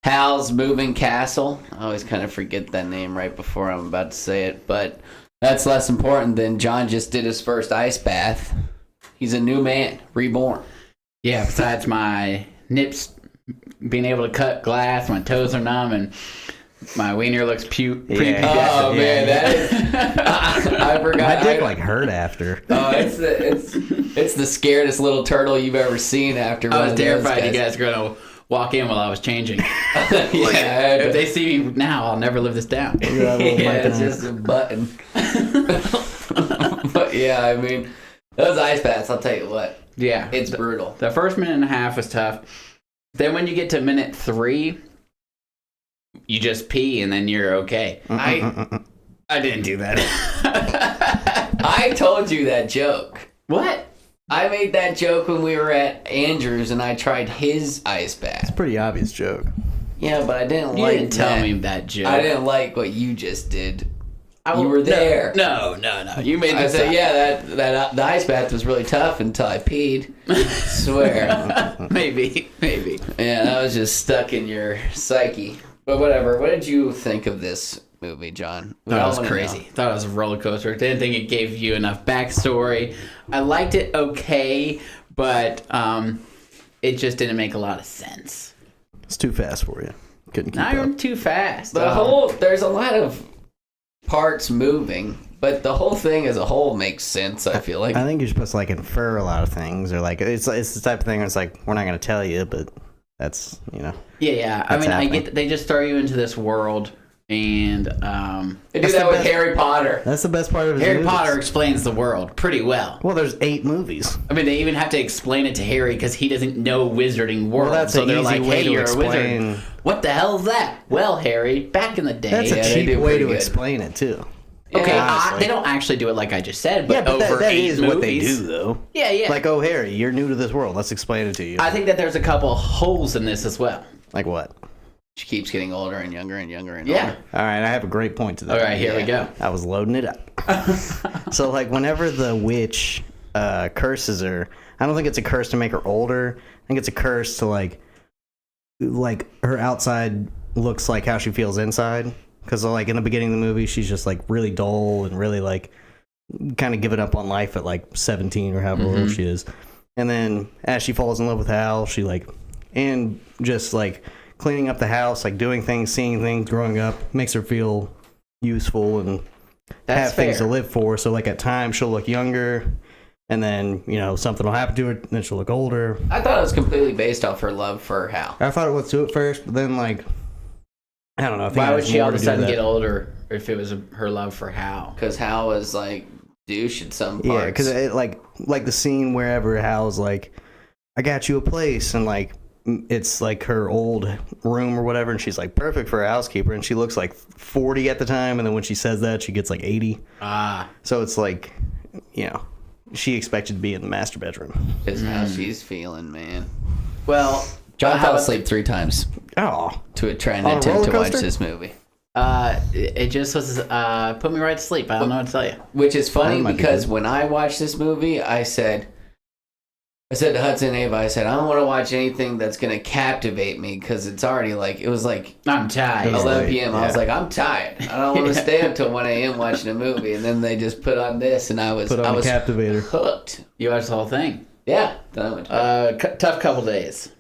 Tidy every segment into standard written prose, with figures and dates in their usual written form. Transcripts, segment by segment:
Howl's Moving Castle. I always kind of forget that name right before I'm about to say it, but that's less important than John just did his first ice bath. He's a new man, reborn. Yeah, besides my nips being able to cut glass, my toes are numb, and my wiener looks pretty pubescent. Oh, man, that is... I forgot. My dick, hurt after. Oh, it's the scaredest little turtle you've ever seen after I was terrified you guys were going to walk in while I was changing. If they see me now, I'll never live this down. Yeah, it's just a button. But yeah, I mean, those ice baths, I'll tell you what. Yeah. It's brutal. The first minute and a half was tough. Then when you get to minute 3, you just pee and then you're okay. I didn't do that. I told you that joke. What? I made that joke when we were at Andrews and I tried his ice bath. It's a pretty obvious joke. Yeah, but I didn't You like didn't tell me that joke. I didn't like what you just did. You were there. No. You made this I said, up. yeah, that the ice bath was really tough until I peed. I swear. Maybe. Yeah, that was just stuck in your psyche. But whatever. What did you think of this movie, John? Thought it was crazy. Thought it was a roller coaster. Didn't think it gave you enough backstory. I liked it okay, but it just didn't make a lot of sense. It's too fast for you. Couldn't keep Not up. too fast. There's a lot of parts moving, but the whole thing as a whole makes sense, I feel like. I think you're supposed to infer a lot of things, or it's the type of thing where it's we're not going to tell you, but that's Yeah. I mean, I get that they just throw you into this world, and they do that with Harry Potter. That's the best part of his Harry movies. Potter explains the world pretty well. Well, there's 8 movies. I mean, they even have to explain it to Harry because he doesn't know wizarding world. Well, that's so an they're easy like, way "Hey, to you're explain. a wizard." What the hell is that? Well, Harry, back in the day, That's a they cheap do way pretty to good. explain it too. okay, honestly. they don't actually do it like I just said, but Yeah, but over that 8 is movies, what they do, though. Yeah. Like, oh, Harry, you're new to this world. Let's explain it to you. I think that there's a couple holes in this as well. Like what? She keeps getting older and younger and younger and Yeah. older. All right, I have a great point to that. All right, here we go. I was loading it up. So, whenever the witch curses her, I don't think it's a curse to make her older. I think it's a curse to, like her outside looks like how she feels inside. Because, in the beginning of the movie, she's just, really dull and really, kind of giving up on life at, 17 or however old she is. And then, as she falls in love with Hal, she, and just, cleaning up the house, doing things, seeing things, growing up, makes her feel useful and have things to live for. So, at times, she'll look younger, and then, something will happen to her, and then she'll look older. I thought it was completely based off her love for Hal. I thought it was too at first, but then, I don't know. I think Why it would has she all more of a to do sudden with get that. older if it was her love for Hal? Because Hal was, douche at some parts. Yeah, because like the scene wherever Hal's I got you a place, and it's her old room or whatever, and she's perfect for a housekeeper, and she looks 40 at the time, and then when she says that, she gets 80. So it's she expected to be in the master bedroom. Is how she's feeling, man. Well, John fell asleep 3 times Oh, to trying to On a attempt to roller watch coaster? this movie. it just was put me right to sleep. I don't know what to tell you. Which is funny That might be because good. when I watched this movie, I said to Hudson and Ava, I said, I don't want to watch anything that's going to captivate me because it's already it was I'm tired. It was 11 late, p.m. I was yeah. I'm tired. I don't want to stay until 1 a.m. watching a movie. And then they just put on this, and I was Captivator. hooked. You watched the whole thing. Yeah. Tough couple days.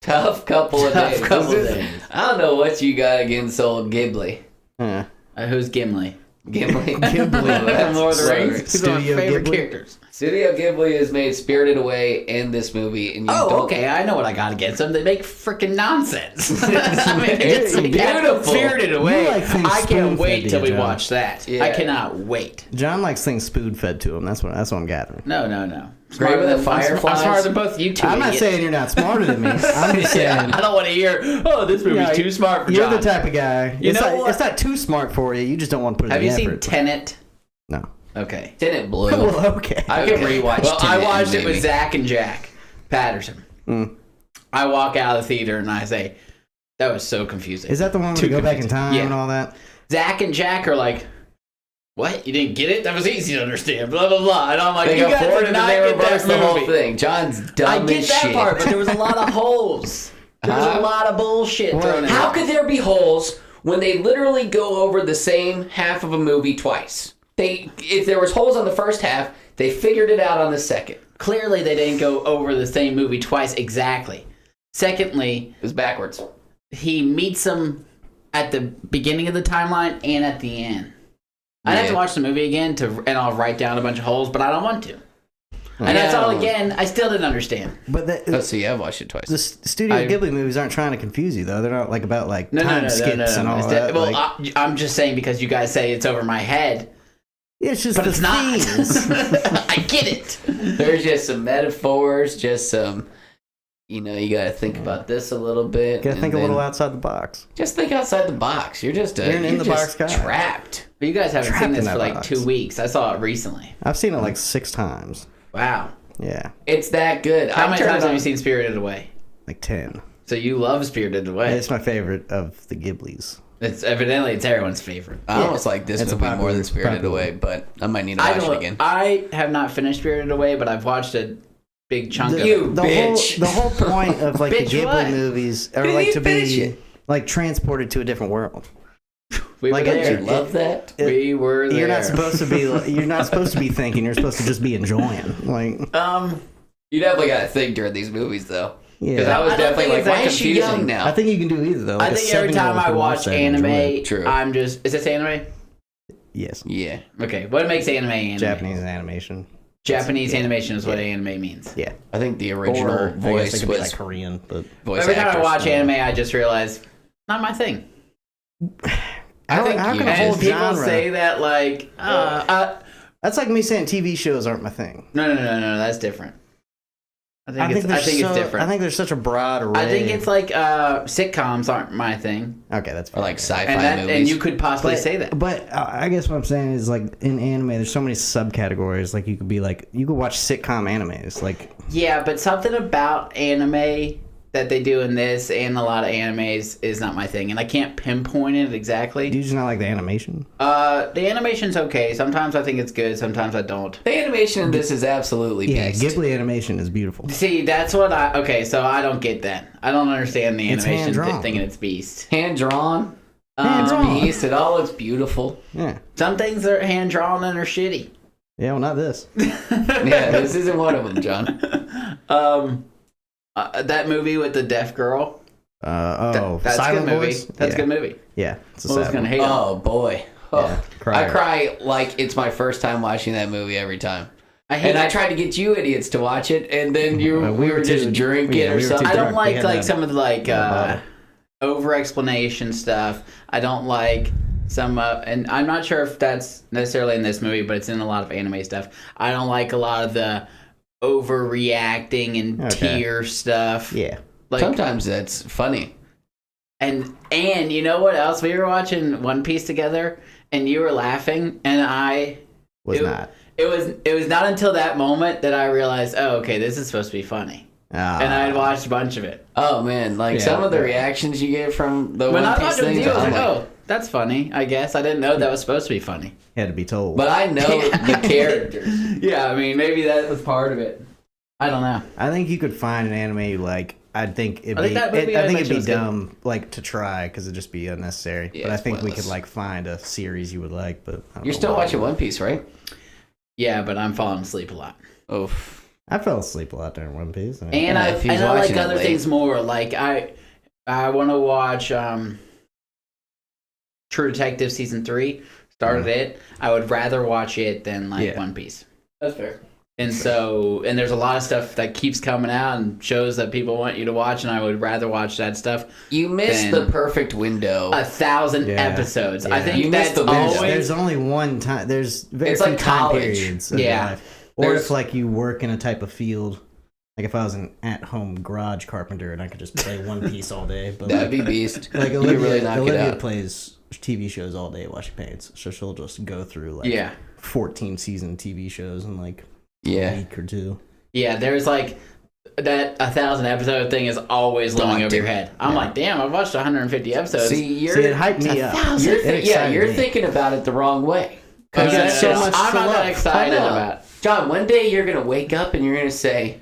Tough couple of Tough days. couple This is- days. I don't know what you got against old Ghibli. Yeah. Who's Gimli? Ghibli. From Lord of the Sorry. Rings. He's one of my Studio favorite Ghibli? characters. Studio Ghibli has made Spirited Away in this movie, and you don't. Okay, I know what I got against them. They make freaking nonsense. I mean, It's beautiful. Spirited Away. You like things I can't spoon-fed wait to till you, we John. watch that. Yeah. I cannot wait. John likes things spoon fed to him. That's what I'm gathering. No. Graver than I'm Fireflies? smarter than both you two. I'm not idiots. saying you're not smarter than me. I'm just saying. I don't want to hear, oh, this movie's too smart for You're John. the type of guy. You know what? It's not too smart for you. You just don't want to put Have in you the seen effort. Tenet? No. Okay. Tenet Blue. Well, okay. I can rewatch Well, I Tenet, watched it with maybe. Zach and Jack Patterson. I walk out of the theater and I say, that was so confusing. Is that the one where Too we go back in confusing. time Yeah. and all that? Zach and Jack are like, what? You didn't get it? That was easy to understand. Blah, blah, blah. And I'm like, They you go guys forward did and not then they get reverse that the whole movie. thing. John's dumb I get as that shit. part, but there was a lot of holes. There's a lot of bullshit thrown in. How could there be holes when they literally go over the same half of a movie twice? If there was holes on the first half, they figured it out on the second. Clearly, they didn't go over the same movie twice exactly. Secondly, It was backwards. he meets them at the beginning of the timeline and at the end. I'd have to watch the movie again and I'll write down a bunch of holes, but I don't want to. And that's all again. I still didn't understand. But So yeah, I've watched it twice. the Studio Ghibli movies aren't trying to confuse you though. They're not like about like time skips and all that. Well, like, I'm just saying because you guys say it's over my head. it's just But the it's not. themes. I get it. There's just some metaphors, just some, you got to think about this a little bit. Gotta and think a then little outside the box. Just think outside the box. You're just You're an in-the-box guy. trapped. But you guys haven't Trapped seen in this that for like box. 2 weeks. I saw it recently. I've seen it like 6 times. Wow. Yeah, It's that good. How many times have you seen? seen Spirited Away? like 10. So you love Spirited Away. It's my favorite of the Ghiblis. It's everyone's favorite. I almost like this It's a movie more than popular- Spirited Away, but I might need to I watch it don't. again. I have not finished Spirited Away, but I've watched a big chunk of You it. bitch. The whole point of like the Bitch Ghibli what? movies are Didn't like you to finish be it? like transported to a different world. We Like, were don't there. You love that? We were there. You're not supposed to be. You're not supposed to be thinking. You're supposed to just be enjoying. Like, You definitely got to think during these movies, though. Because yeah. I was I don't definitely think like, it's that why is she confusing. young now? I think you can do either though. Like I think every time I watch that and enjoy anime, it. True. I'm just. Is this anime? Yes, Yeah. Okay. What makes anime? Japanese animation. Japanese animation is what anime means. Yeah, I think the original or I guess it voice could be was like Korean, but voice Every time I actors. watch anime, I just realize not my thing. how, think how you- can a and whole And people genre? say that like, That's like me saying TV shows aren't my thing. no, that's different. I think it's different. I think there's such a broad array. I think it's like sitcoms aren't my thing, okay. That's Or fine. like sci-fi and movies. you could possibly say that. But I guess what I'm saying is like in anime, there's so many subcategories. Like you could watch sitcom animes. Like Yeah, but something about anime that they do in this and a lot of animes is not my thing, and I can't pinpoint it exactly. do you just not like the animation? The animation's okay. Sometimes I think it's good. Sometimes I don't. the animation in this is absolutely Yeah, beast. Ghibli animation is beautiful. See, that's what okay. So I don't get that. I don't understand the It's animation hand-drawn. thinking it's beast. Hand drawn. Hand drawn. Beast. It all looks beautiful. Yeah, Some things are hand drawn and are shitty. yeah. Well, not this. Yeah, this isn't one of them, John. That movie with the deaf girl. That's a Silent good movie. Voice? That's yeah. a good movie. Yeah, it's a I was sad gonna one. hate on. Oh boy. Oh. Yeah, cry. I cry like it's my first time watching that movie every time. I hate. And I tried to get you idiots to watch it, and then we were just too- drinking yeah, or we were too something. I don't drunk. We like had that- some of the bottle. over explanation stuff. I don't like some and I'm not sure if that's necessarily in this movie, but it's in a lot of anime stuff. I don't like a lot of the overreacting and Okay. tear stuff. Yeah, Like Sometimes that's funny. and you know what else? We were watching One Piece together and you were laughing and I was it, not. It was not until that moment that I realized, oh, okay, this is supposed to be funny. And I'd watched a bunch of it. Oh man, like Yeah. some of the reactions you get from the When I One Piece watched it with things, you, I was I'm like, oh, that's funny, I guess. I didn't know that was supposed to be funny. had to be told. But I know the characters. Yeah, I mean, maybe that was part of it. I don't know. I think you could find an anime you like. I think it'd I think be. that movie I I think it'd mentioned be was good. dumb, like to try, because it'd just be unnecessary. Yeah, but I it's think we pointless. could like find a series you would like. But I don't You're know still why. watching One Piece, right? Yeah, but I'm falling asleep a lot. Oh, I fell asleep a lot during One Piece. I mean, And Yeah, if he's I like watching it other late. things more. Like I want to watch True Detective season 3. Started it. I would rather watch it than like Yeah. One Piece. that's fair. And so, and there's a lot of stuff that keeps coming out and shows that people want you to watch, and I would rather watch that stuff. You missed Then- the perfect window. 1,000 Yeah. episode. I Yeah. think You that's missed the window. always. there's only one time. There's very It's few like time college. periods. Of your Yeah. life. Or There's- if like you work in a type of field. Like if I was an at-home garage carpenter and I could just play One Piece all day. But That'd be beast. like You Olivia, could really knock it Olivia out. plays TV shows all day while she paints, so she'll just go through like Yeah. 14 season TV shows in like a Yeah. week or two. Yeah, there's like that 1,000 episode thing is always looming over your head. I'm like, damn, I've watched 150 episodes. See, See, it hyped me up. You're It excited you're me. thinking about it the wrong way. I'm You got so much not to that love. excited I know. about. John, one day you're gonna wake up and you're gonna say,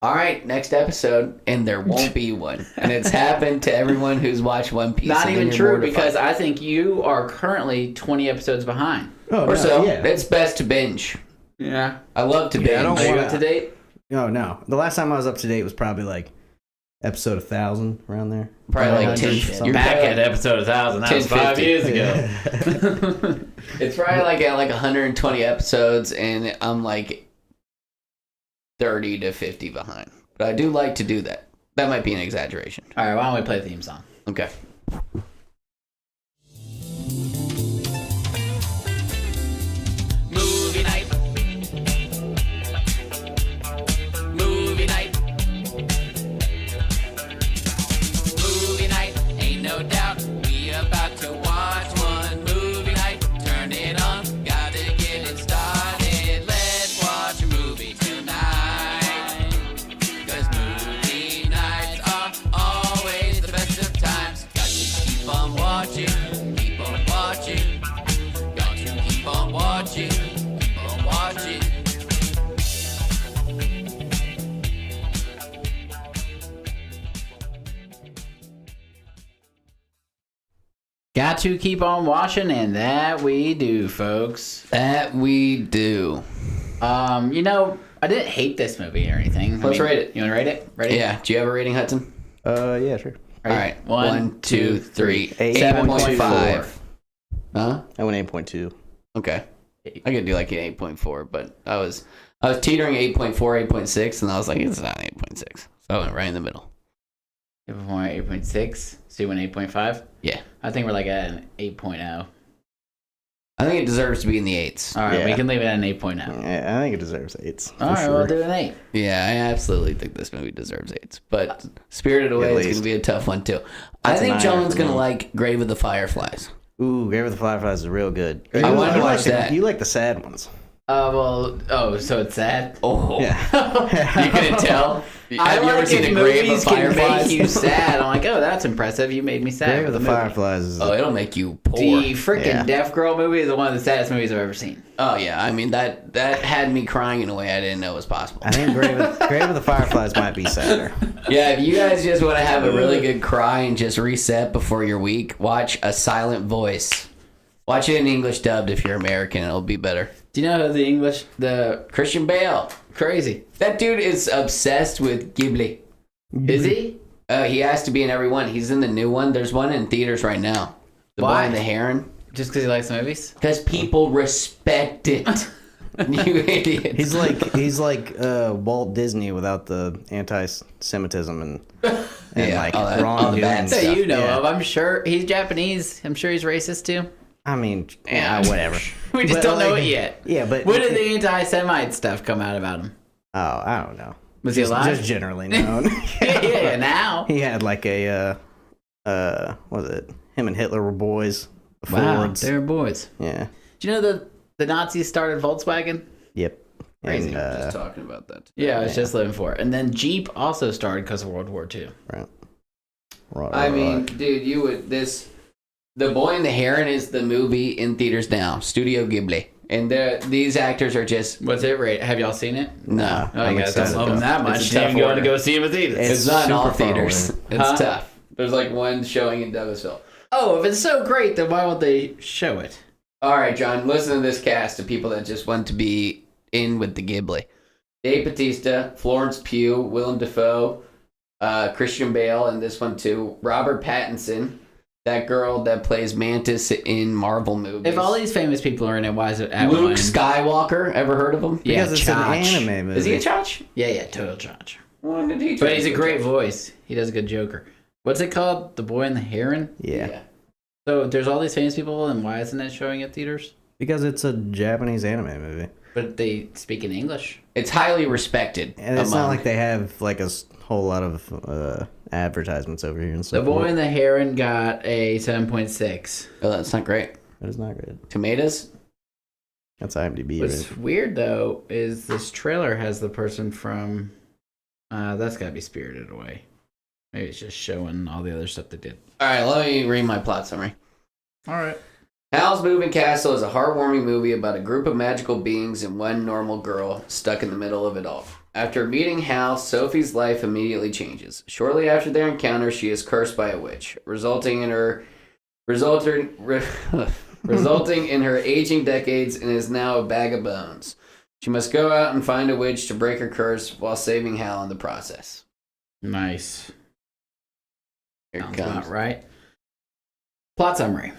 All right, next episode, and there won't be one. And it's happened to everyone who's watched One Piece. Not and even you're true, mortified. because I think you are currently 20 episodes behind. Oh, Or so. Yeah. It's best to binge. Yeah. I love to binge. I don't Are you wanna- up to date? No. The last time I was up to date was probably like episode 1000 around there. Probably like 900, 10. something. You're Back probably- at episode 1000. That was 5 1050. years ago. Yeah. It's probably like at like 120 episodes, and I'm like 30 to 50 behind. But I do like to do that. That might be an exaggeration. All right, why don't we play the theme song? Okay. Movie night. Movie night. Movie night, ain't no doubt. We about to watch one movie night. Turn it on, gotta get it started. Let's watch a movie tonight. 'Cause movie nights are always the best of times. Got to keep on watching, keep on watching. Got to keep on watching, keep on watching. Got to keep on watching, and that we do, folks. That we do. You know, I didn't hate this movie or anything. Let's rate it. You want to rate it? Ready? Yeah. Do you have a rating, Hudson? Yeah, sure. All right. One, 1, 2, 3. 8.5. 7.5. Huh? I went 8.2. Okay. I could do like an 8.4, but I was teetering 8.4, 8.6, and I was like, it's not 8.6. So I went right in the middle. 8.6. So you went 8.5? Yeah. I think we're like at an 8.0. I think it deserves to be in the 8s. All right, we Yeah. can leave it at an 8.0. Yeah, I think it deserves 8s. All right, we'll do an 8. Yeah, I absolutely think this movie deserves 8s. But Spirited Away is going to least. be a tough one, too. That's I think an John's eye going to for me. like Grave of the Fireflies. Ooh, Grave of the Fireflies is real good. I wanted to You watch like that. You like the sad ones. So it's sad? Oh. Yeah. You couldn't tell? I Have you ever like seen if a Grave of movies can Fireflies? make you sad. I'm like, oh, that's impressive. You made me sad. Grave of with the a movie. Fireflies is Oh, it'll make you poor. The freaking Yeah. Deaf Girl movie is one of the saddest movies I've ever seen. Oh, yeah. I mean, that had me crying in a way I didn't know was possible. I think Grave of the Fireflies might be sadder. Yeah, if you guys just want to have a really good cry and just reset before your week, watch A Silent Voice. Watch it in English dubbed if you're American. It'll be better. Do you know the Christian Bale. crazy? That dude is obsessed with Ghibli. Is he? He has to be in every one. He's in the new one. There's one in theaters right now. The Boy Why? and the Heron. Just because he likes movies? Because people respect it. You idiot. He's like Walt Disney without the anti-Semitism and Yeah, like all that- all the bad wrongdoing. stuff. That you know Yeah. of. I'm sure he's Japanese. I'm sure he's racist too. I mean, whatever. We just But, don't know like, it yet. Yeah, but When did the anti-Semite stuff come out about him? oh, I don't know. Was he alive? Just generally known. yeah, now. He had like a what was it? Him and Hitler were boys. The Wow, Fords. they're boys. Yeah. Do you know the Nazis started Volkswagen? Yep. Crazy. And, Just talking about that. Yeah, I was just living for it. And then Jeep also started because of World War II. right. I mean, dude, you would The Boy and the Heron is the movie in theaters now. Studio Ghibli. And these actors are just What's it rate? Have y'all seen it? no. Oh, you guys don't excited love them though. that much. It's a You tough didn't go order. to go see him at theaters. It's It's not in all super far theaters. away. It's Huh? tough. There's like one showing in Douglasville. Oh, if it's so great, then why won't they show it? All right, John, listen to this cast of people that just want to be in with the Ghibli. Dave Bautista, Florence Pugh, Willem Dafoe, Christian Bale, and this one too. Robert Pattinson, that girl that plays Mantis in Marvel movies. If all these famous people are in it, why is it at Luke one? Skywalker, ever heard of him? Yeah, because it's Chach. an anime movie. Is he a Chach? Yeah, total Chach. Well, did he But he's a Chach? great voice. He does a good Joker. What's it called? The Boy and the Heron? Yeah. So there's all these famous people, and why isn't it showing at theaters? Because it's a Japanese anime movie. But they speak in English. It's highly respected. And it's not like they have like a whole lot of advertisements over here and The stuff. Boy and the Heron got a 7.6. Oh, that's not great. That is not good. Tomatoes? That's IMDb. What's Right? weird though is this trailer has the person from. That's got to be Spirited Away. Maybe it's just showing all the other stuff they did. All right, let me read my plot summary. All right. Howl's Moving Castle is a heartwarming movie about a group of magical beings and one normal girl stuck in the middle of it all. After meeting Hal, Sophie's life immediately changes. Shortly after their encounter, she is cursed by a witch, resulting in her aging decades and is now a bag of bones. She must go out and find a witch to break her curse while saving Hal in the process. Nice. Here it Sounds comes. about right. Plot summary.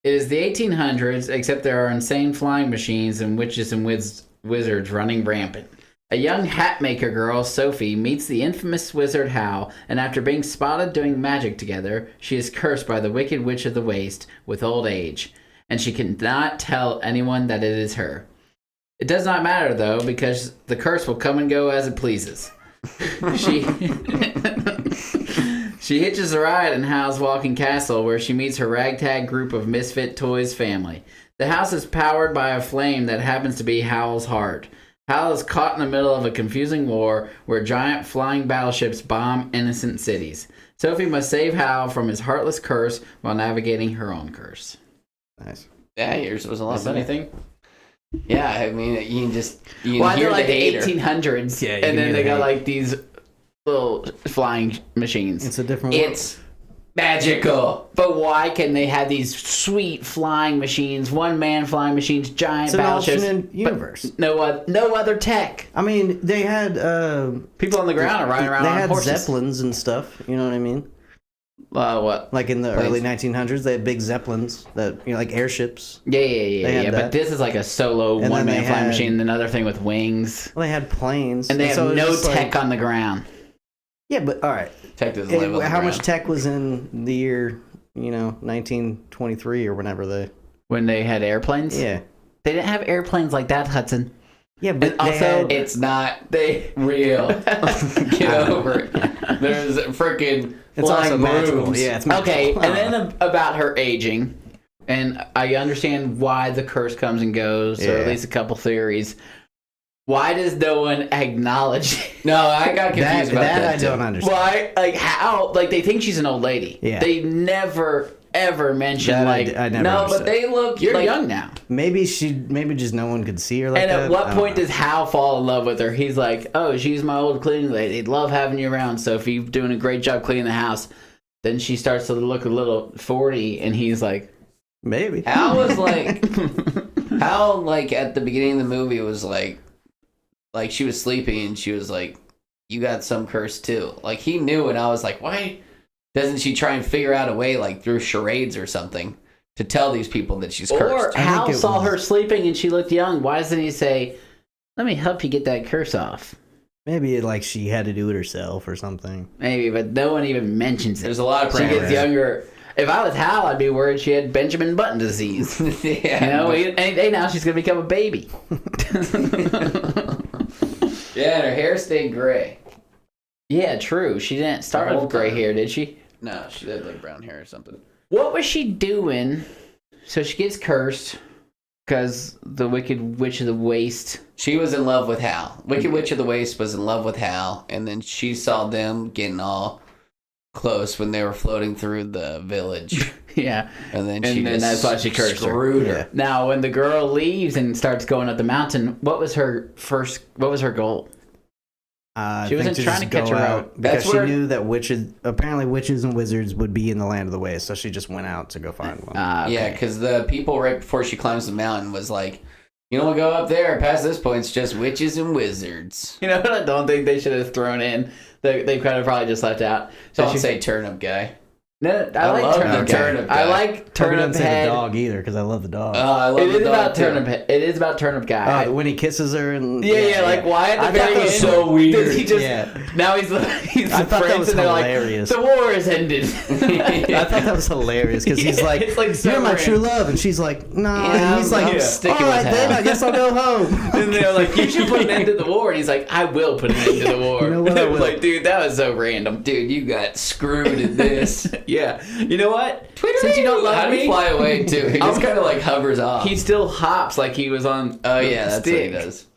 It is the 1800s, except there are insane flying machines and witches and wizards running rampant. A young hat maker girl, Sophie, meets the infamous wizard Howl, and after being spotted doing magic together, she is cursed by the Wicked Witch of the Waste with old age, and she cannot tell anyone that it is her. It does not matter, though, because the curse will come and go as it pleases. She hitches a ride in Howl's Walking Castle, where she meets her ragtag group of misfit toys family. The house is powered by a flame that happens to be Howl's heart. Howl is caught in the middle of a confusing war where giant flying battleships bomb innocent cities. Sophie must save Howl from his heartless curse while navigating her own curse. Nice. Yeah, yours was a lot Is better. anything? Yeah, I mean, you can Well, hear they're like the the hater. 1800s, Yeah, you and can then hear they the got hate. like these little flying machines. It's a different world. It's magical. But why can they have these sweet flying machines, one-man flying machines, giant It's an battleships, alternate universe. but no other tech? I mean, they had People on the ground are riding around they on had horses. zeppelins and stuff. You know what I mean? What? Like in the Planes. early 1900s, they had big zeppelins that like airships. Yeah. They had But that. this is like a solo And then one-man they flying had- machine, and another thing with wings, Well, they had planes, and they have so it was no just tech like- on the ground. Yeah, but all right. Tech doesn't live on the How much ground. tech was in the year 1923 or whenever they? When they had airplanes, Yeah, they didn't have airplanes like that, Hudson. yeah, but And they also, had- It's not real. Get over it. There's freaking it's also flying magical. brooms. Yeah, it's magical. Okay, and then about her aging, and I understand why the curse comes and goes, or at Yeah. least a couple theories. Why does no one acknowledge it? No, I got confused about that. I too. don't understand. Why? Like how? Like they think she's an old lady. Yeah. They never ever mention That like. I never No, understood. but they look. You're like, young now. Maybe just no one could see her like And that. at I what don't point know. does Hal fall in love with her? He's like, "Oh, she's my old cleaning lady. Love having you around, Sophie. Doing a great job cleaning the house." Then she starts to look a little 40, and he's like, Maybe. Hal was like, Hal like at the beginning of the movie was like she was sleeping and she was like, "You got some curse too." Like he knew, and I was like, why doesn't she try and figure out a way like through charades or something to tell these people that she's or cursed? I think Hal it saw was- her sleeping and she looked young. Why doesn't he say, "Let me help you get that curse off"? Maybe like she had to do it herself or something. Maybe, but no one even mentions it. There's a lot of She gets parameters. younger. If I was Hal, I'd be worried she had Benjamin Button disease. Yeah, You know, but- any day now she's gonna become a baby. yeah, and her hair stayed gray. Yeah, true. She didn't start The whole with gray time. hair, did she? No, she had like brown hair or something. What was she doing? So she gets cursed because the Wicked Witch of the Waste. She was in love with Hal. Wicked Witch of the Waste was in love with Hal, and then she saw them getting all close when they were floating through the village, Yeah. and then And she then just that's why she cursed her. screwed her. Yeah. Now, when the girl leaves and starts going up the mountain, what was her goal? I She wasn't think trying to just catch go her out out. because That's she where- knew that apparently witches and wizards would be in the land of the waste, so she just went out to go find one. Okay. Yeah, because the people right before she climbs the mountain was like, "You don't go up there. Past this point, it's just witches and wizards." You know what I don't think they should have thrown in? They could have probably just left out. So Don't she say turnip guy. No, I I like love turnip. the turnip guy. I like Hope he turnip doesn't say head. the dog either because I love the dog. I love It the is dog about too. turnip head. It is about turnip guy. When he kisses her and Yeah, like why at the I thought very that was end so does weird. he just Yeah. now he's the I thought that friends was and they're hilarious. like the war has ended. I thought that was hilarious because he's Yeah, like, it's like so "You're my random. true love," and she's like, "Nah." Yeah, and he's like, I'm sticking "All with right, then Hal." I guess I'll go home." And they're like, you should put an end to the war. And he's like, I will put an end to the war. You know what, And I I was will. like, dude, that was so random. Dude, you got screwed in this. Yeah. You know what? Since you don't How love do you me, fly away too? He just kind of like hovers off. he still hops like he was on. Oh the yeah, that's stick. what he does.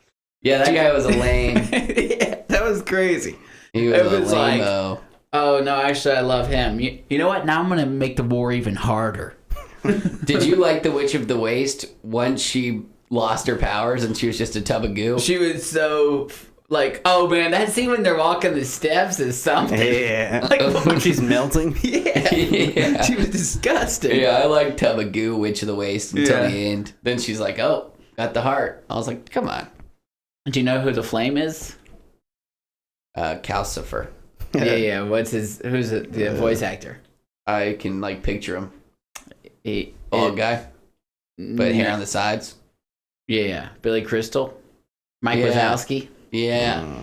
Yeah, that guy was a lame. Yeah, that was crazy. He was It a was like- lame-o. Oh no, actually, I love him. You know what? Now I'm gonna make the war even harder. Did you like the Witch of the Waste once she lost her powers and she was just a tub of goo. She was so like, oh man, that scene when they're walking the steps is something. Yeah. Like, when she's melting. Yeah. Yeah. She was disgusting. Yeah, I like tub of goo, witch of the waste until Yeah. the end. Then she's like, oh, got the heart. I was like, come on. Do you know who the Flame is? Calcifer. Yeah. Who's the voice actor? I can like picture him. He, Bald guy, but hair on the sides. Yeah. Billy Crystal. Mike Yeah. Wazowski. Yeah.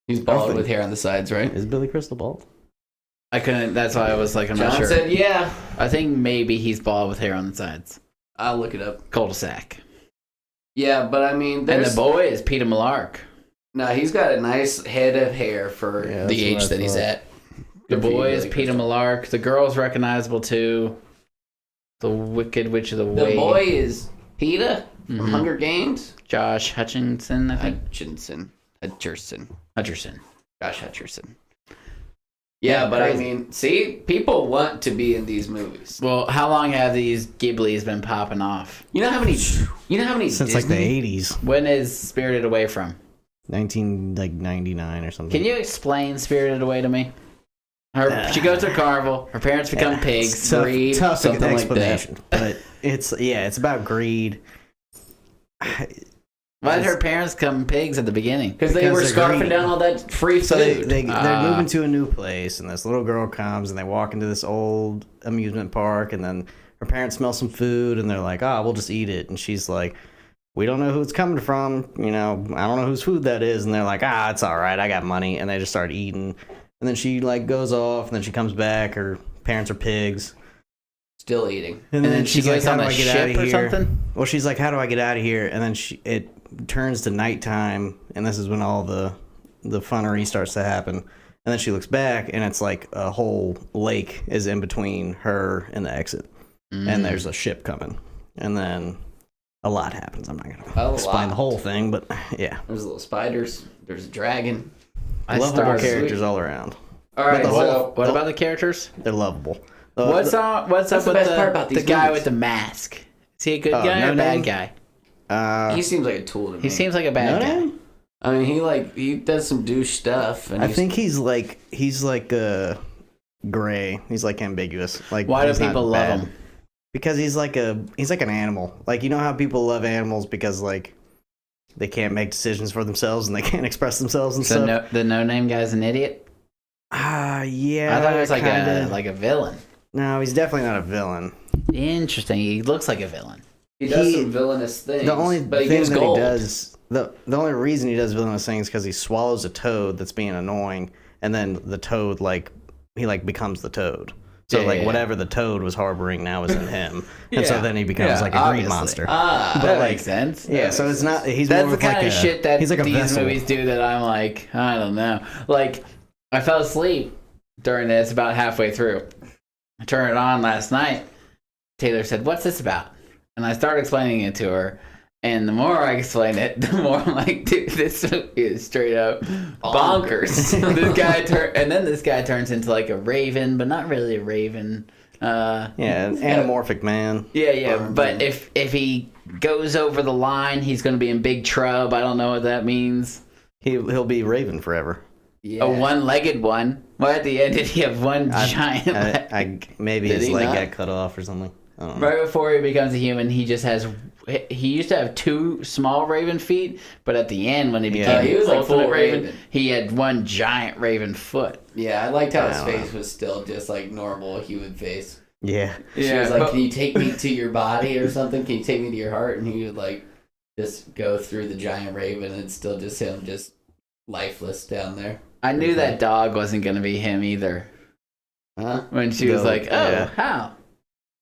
He's bald with hair on the sides, right? Is Billy Crystal bald? I couldn't. That's why I was like, I'm John not sure. said, yeah. I think maybe he's bald with hair on the sides. I'll look it up. Cul-de-sac. Yeah, but I mean, And there's... the boy is Peter Millark. No, he's got a nice head of hair for Yeah, the that's age what I that he's thought. at. The Good for you, boy is Billy Peter Crystal. Millark. The girl's recognizable too. The Wicked Witch of the The Way. boy is Peeta from Mhm. Hunger Games. Josh Hutchinson, I think. Hutcherson. Hutcherson. Josh Hutcherson. Yeah, Yeah, but I crazy. mean, see, people want to be in these movies. Well, how long have these Ghiblis been popping off? You know how many? Since like the 80s. When is Spirited Away from? 1999 or something. Can you explain Spirited Away to me? She goes to a carnival. Her parents become pigs. It's tough, greed, tough something like explanation. But it's about greed. Why did her parents become pigs at the beginning? Because they Because were they're scarfing greedy. down all that free So food. they're moving to a new place, and this little girl comes, and they walk into this old amusement park, and then her parents smell some food, and they're like, "Oh, we'll just eat it." And she's like, "We don't know who it's coming from. You know, I don't know whose food that is." And they're like, "Ah, it's all right. I got money." And they just start eating. And then she like goes off, and then she comes back. Her parents are pigs. Still eating. And then she she's like, goes "How on do a I get ship out of or here?" something? Well, she's like, "How do I get out of here?" And then it turns to nighttime, and this is when all the funnery starts to happen. And then she looks back, and it's like a whole lake is in between her and the exit, and there's a ship coming. And then a lot happens. I'm not gonna explain lot. the whole thing, but yeah, There's little spiders. There's a dragon. lovable started- characters all around. All right, the whole- so What about the characters? They're lovable. What's up That's the with best part about the these guy movies. with the mask? Is he a good Oh, guy or No a bad Name? guy? he seems like a tool to me. He seems like a bad No guy. Name? I mean, he does some douche stuff. And I think he's like gray. He's like ambiguous. Like Why do he's not people love bad. him? Because he's like an animal. Like, you know how people love animals because like they can't make decisions for themselves and they can't express themselves and So stuff. the no name guy's an idiot. Yeah. I thought he was kinda. like a villain. No, he's definitely not a villain. Interesting. He looks like a villain. he does he- some villainous things. The only but he thing gives that gold. he does, the only reason he does villainous things is because he swallows a toad that's being annoying, and then the toad he becomes the toad. So Yeah, yeah. whatever the toad was harboring now is in him, and so Yeah. then he becomes Yeah, like a obviously. green monster. Ah, That like- makes sense. Yeah, so it's not. He's That's more the of like kind of a, shit that he's like a these vessel. movies do that I'm like, I don't know. Like, I fell asleep during this about halfway through. I turned it on last night. Taylor said, "What's this about?" And I started explaining it to her. And the more I explain it, the more I'm like, dude, this movie is straight up bonkers. This guy turns into like a raven, but not really a raven. Yeah, an anamorphic man. Yeah. But if he goes over the line, he's going to be in big trouble. I don't know what that means. He'll be Raven forever. yeah. A one-legged one. Well, at the end, did he have one giant leg? I maybe Did his he leg not? got cut off or something. I don't know. Right before he becomes a human, he just has. He used to have two small raven feet, but at the end, when he Yeah, became he was like ultimate full raven, raven. he had one giant raven foot. Yeah, I liked how his I don't face was still just like normal human face. Yeah, She was like, but- "Can you take me to your body or something? Can you take me to your heart?" And he would like just go through the giant raven, and it's still just him, just lifeless down there. I knew that dog wasn't going to be him either. Huh? When she was No, like, "Oh, yeah. how?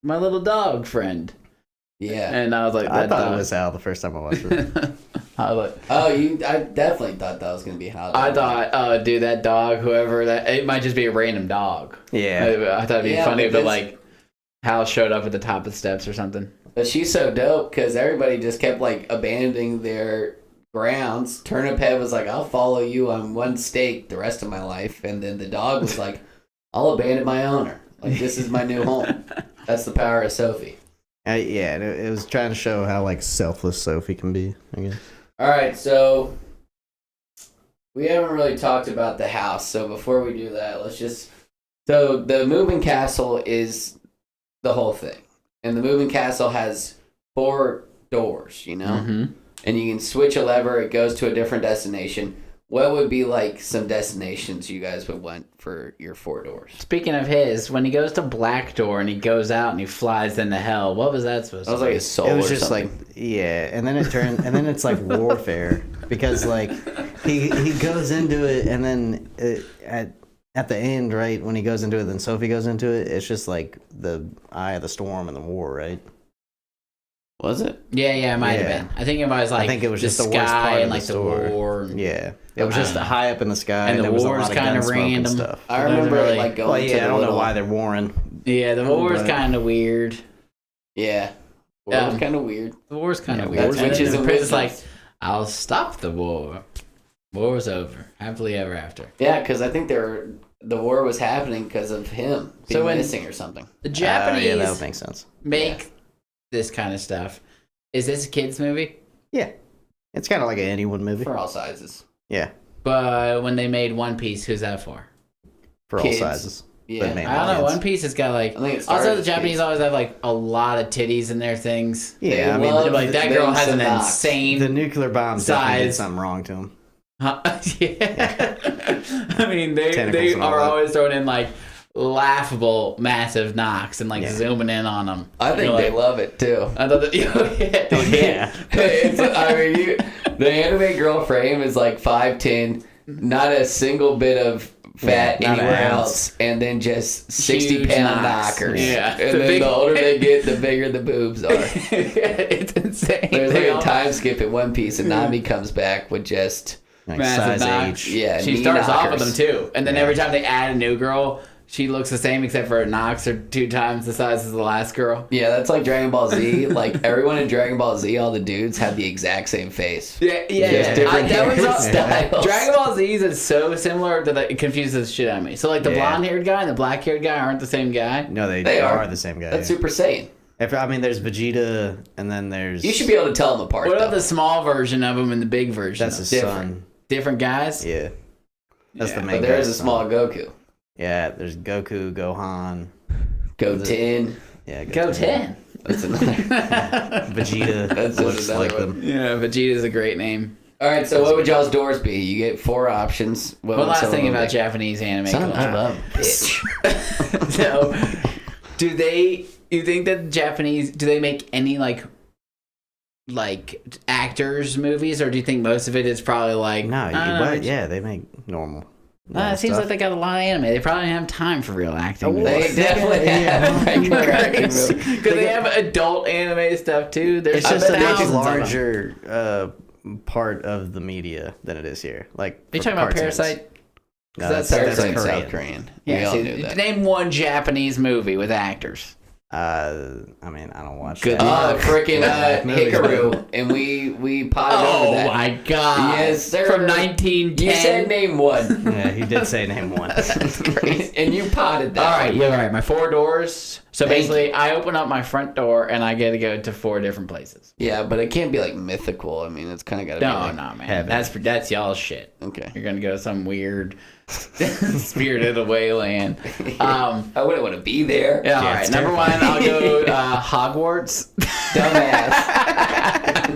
My little dog friend," Yeah. and I was like, I "That thought dog." it was Al the first time I watched it. I was like, Oh, I definitely thought that was gonna be how. I thought, oh, dude, that dog, whoever that, it might just be a random dog. Yeah, I thought it'd be Yeah, funny if it because- like Hal showed up at the top of the steps or something. But she's so dope because everybody just kept like abandoning their grounds. Turnip Head was like, "I'll follow you on one stake the rest of my life," and then the dog was like, "I'll abandon my owner. Like this is my new home." That's the power of Sophie. Yeah, it was trying to show how like selfless Sophie can be, I guess. All right, so we haven't really talked about the house. So before we do that, let's just. So the moving castle is the whole thing, and the moving castle has 4 doors, you know, and you can switch a lever. It goes to a different destination. What would be like some destinations you guys would want for your 4 doors? Speaking of his, when he goes to Black Door and he goes out and he flies into hell, what was that supposed to be? That was like a soul. It was or just something. like, yeah, and then it turned, and then it's like warfare because like he goes into it, and then at the end, right when he goes into it, then Sophie goes into it. It's just like the eye of the storm and the war, right? Was it? Yeah, it might have been. I think it was like I think it was the just the sky worst part and of like the the story. war. Yeah, it was just high up in the sky, and the there was a war's lot of kind of gunsmoke and random. stuff. I remember really- like going Well, to yeah, the I don't know little- why they're warring. Yeah, the war's But- kind of weird. Yeah. Well, it was kind of weird. The war's kind of Yeah, weird. that's witches the and prince is like, wizards. I'll stop the war. War's over. Happily ever after. Yeah, because I think the war was happening because of him being So when- missing or something. The Japanese Yeah, that would make sense. make this kind of stuff. Is this a kid's movie? Yeah, it's kind of like an anyone movie. For all sizes. Yeah, But when they made One Piece, who's that for? for Kids. all sizes. Yeah. But mainly I don't know. kids. One Piece has got like. I think it started Also, the as Japanese kids. always have like a lot of titties in their things. Yeah, They I mean, love Like that girl them has an some knocks. insane. the nuclear bombs definitely did size. something wrong to him. Yeah. I mean, they Tentacles and all are that. always throwing in like laughable, massive knocks and like Yeah. zooming in on them. I think they love it too. I thought that. Yeah. I mean, the anime girl frame is like 5'10", not a single bit of fat Yeah, not an anywhere ounce. else, and then just Huge 60-pound knocks. knockers. Yeah. And then the older they get, the bigger the boobs are. It's insane. There's They like all- a time skip in One Piece, and Nami comes back with just Like Massive size knocks. age. yeah. She knee starts off with knockers. them too, and then Yeah. every time they add a new girl, she looks the same except for her knocks are 2 times the size as the last girl. Yeah, that's like Dragon Ball Z. Like everyone in Dragon Ball Z, all the dudes have the exact same face. Yeah, Just different that was all, hairstyles. Dragon Ball Z's is so similar that it confuses the shit out of me. So like the Yeah. blonde-haired guy and the black-haired guy aren't the same guy. No, they They are. are. The same guy. That's yeah. Super Saiyan. I mean, there's Vegeta, and then there's. You should be able to tell them apart. What about though. the small version of him and the big version? That's of his him? son. Different guys. Yeah. That's Yeah, the main But there's a guy's small son. Goku. Yeah, there's Goku, Gohan. Goten. Yeah, Go 10. That's another. Vegeta That's just looks another like one. them. Yeah, Vegeta's a great name. All right, so what would y'all's doors be? You get 4 options. What One would last some of thing them about be? Japanese anime Son culture. of a bitch. So, you think that do they make any like actors movies, or do you think most of it is probably like No, I don't know, yeah, they make normal. it seems like they got a lot of anime. They probably don't have time for real acting. Oh, movies. They definitely have. regular acting movies. Because they have adult anime stuff too. There's It's just a much thousands of them. larger part of the media than it is here. Like, Are you for talking about cartoons. Parasite? No, That's that's Parasite's Korean. South Korean. Yeah. we all see, knew that. Name one Japanese movie with actors. I mean, I don't watch Good that. Freaking Movies, Hikaru, and we potted over Oh that. my god! Yes, sir. From 1910. You said name one. Yeah, he did say name one. That's great. And you potted that. All right, one. yeah, all right. My 4 doors. So Thank basically, I open up my front door and I get to go to 4 different places. Yeah, but it can't be like mythical. I mean, it's kind of got to be. No, like, no, man. heaven. That's y'all's shit. Okay. You're gonna go to some weird spirited away land. I wouldn't want to be there. Yeah, all right. it's Number 1, I'll go Hogwarts. Dumbass.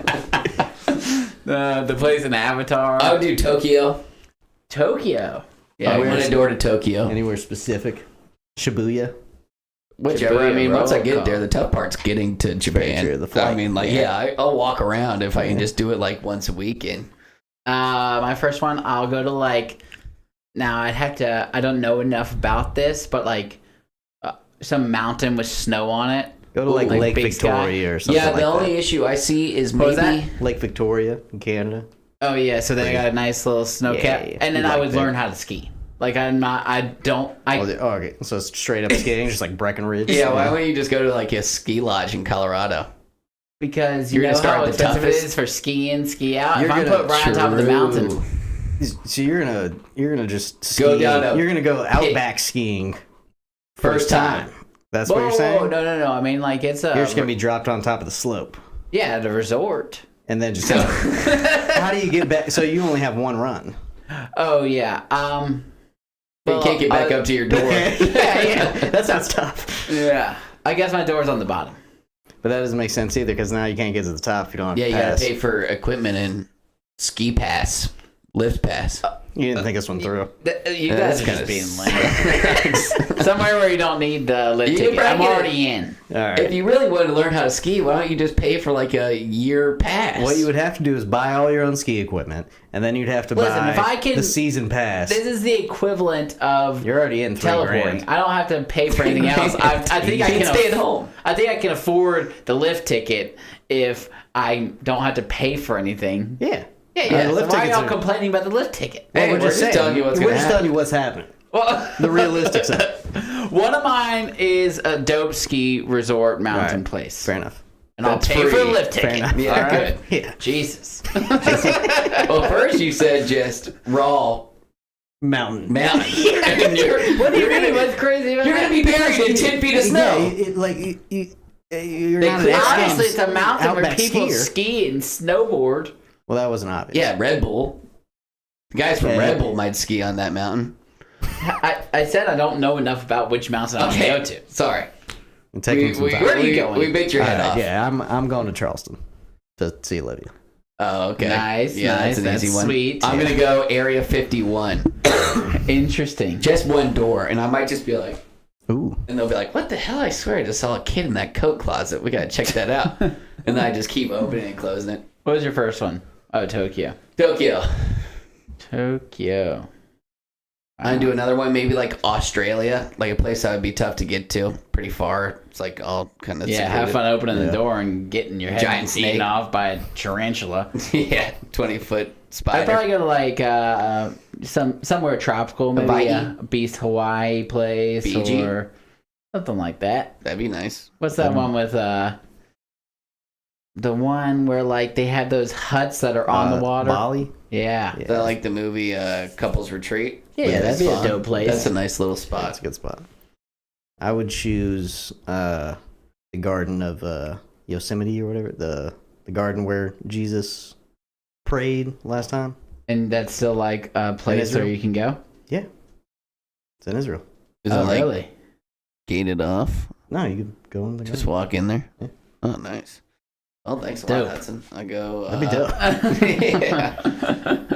The place in Avatar. I would do Tokyo. Tokyo. Yeah, I want a door to Tokyo. Anywhere specific? Shibuya. Whichever. I Shibuya mean, once I roll get call. there, the tough part's getting to Japan. true, the I flight. mean, like, I'll walk around if I can just do it like once a weekend. My first one, I'll go to like. Now I'd have to. I don't know enough about this, but like some mountain with snow on it. Go to like Like Lake Big Sky? Victoria or something Yeah, like the that. only issue I see is What was maybe that? Lake Victoria in Canada. Oh yeah, so they got a nice little snow Yeah, cap, yeah, and then you'd I like would that. learn how to ski. Like I'm not. I don't. I. Oh, okay. So it's straight up skiing, just like Breckenridge. Yeah, why don't you just go to like a ski lodge in Colorado? Because You're you gonna know start how at the expensive it toughest? is for ski in, ski out. You're If I'm gonna- put right on top of the mountain, True. So you're gonna just ski. Go down a You're gonna go outback skiing. First time. That's what you're saying? No. I mean, like, it's a... You're just going to be dropped on top of the slope. Yeah, at a resort. And then just... how do you get back? So you only have one run. Oh, yeah. You can't get back up to your door. Yeah. That sounds tough. Yeah. I guess my door's on the bottom. But that doesn't make sense either, because now you can't get to the top if you don't have Yeah, you pass. gotta pay for equipment and ski pass, lift pass. You didn't think this one through. You guys are just being lame. Somewhere where you don't need the lift ticket. I'm already in. All right. If you really want to learn how to ski, why don't you just pay for like a year pass? What you would have to do is buy all your own ski equipment, and then you'd have to buy if I can, the season pass. This is the equivalent of You're already in teleporting. I don't have to pay for anything else. I think I can stay at home. I think I can afford the lift ticket if I don't have to pay for anything. Yeah. Yeah. The So lift why are tickets y'all are- complaining about the lift ticket? Hey, we're just telling you what's We're gonna just happen. telling you what's happening. Well, The realistic side. one of mine is a dope ski resort mountain Right. place. Fair enough. And I'll That's pay for the free. lift Fair ticket. enough. Yeah, All right? good. Yeah. Jesus. Well, first you said just raw Mountain. mountain. What do you mean? What's crazy about You're that? gonna be buried in 10 feet of snow. You're They not clear- an Honestly, it's a mountain where Outback people skier. ski and snowboard. Well, that wasn't obvious. Yeah, Red Bull. The guys from Okay. Red Bull might ski on that mountain. I said I don't know enough about which mountain I'm going to go to. Sorry. And taking some time. Where are you going? We bit your head off. Yeah, I'm going to Charleston to see Olivia. Oh, okay. Nice, Yeah, nice. that's an That's easy one. sweet. I'm gonna go Area 51. Interesting. Just one door, and I might just be like, Ooh. and they'll be like, "What the hell? I swear I just saw a kid in that coat closet. We gotta check that out." And then I just keep opening and closing it. What was your first one? Oh, Tokyo. Tokyo. Tokyo. I'm gonna do another one, maybe like Australia, like a place that would be tough to get to, pretty far. It's like all kind of Yeah, have fun oopening the door and getting your head Giant eaten snake. off by a tarantula. Yeah, 20-foot spider. I'd probably go to like somewhere tropical, maybe Hawaii? a Beast Hawaii place Fiji? or something like that. That'd be nice. What's that one with the one where like they have those huts that are on the water? Bali? Yeah. Is that like the movie Couples Retreat? Yeah, that'd be a fun. dope place. That's a nice little That's spot. a good spot. I would choose the garden of Yosemite or whatever. The garden where Jesus prayed last time. And that's still like a place where Israel? you can go? Yeah. It's in Israel. Is Oh, it like really? gated off? No, you could go in the Just garden. walk in there? Yeah. Oh, nice. Well, thanks a Dope. lot, Hudson. I go. That'd be dope.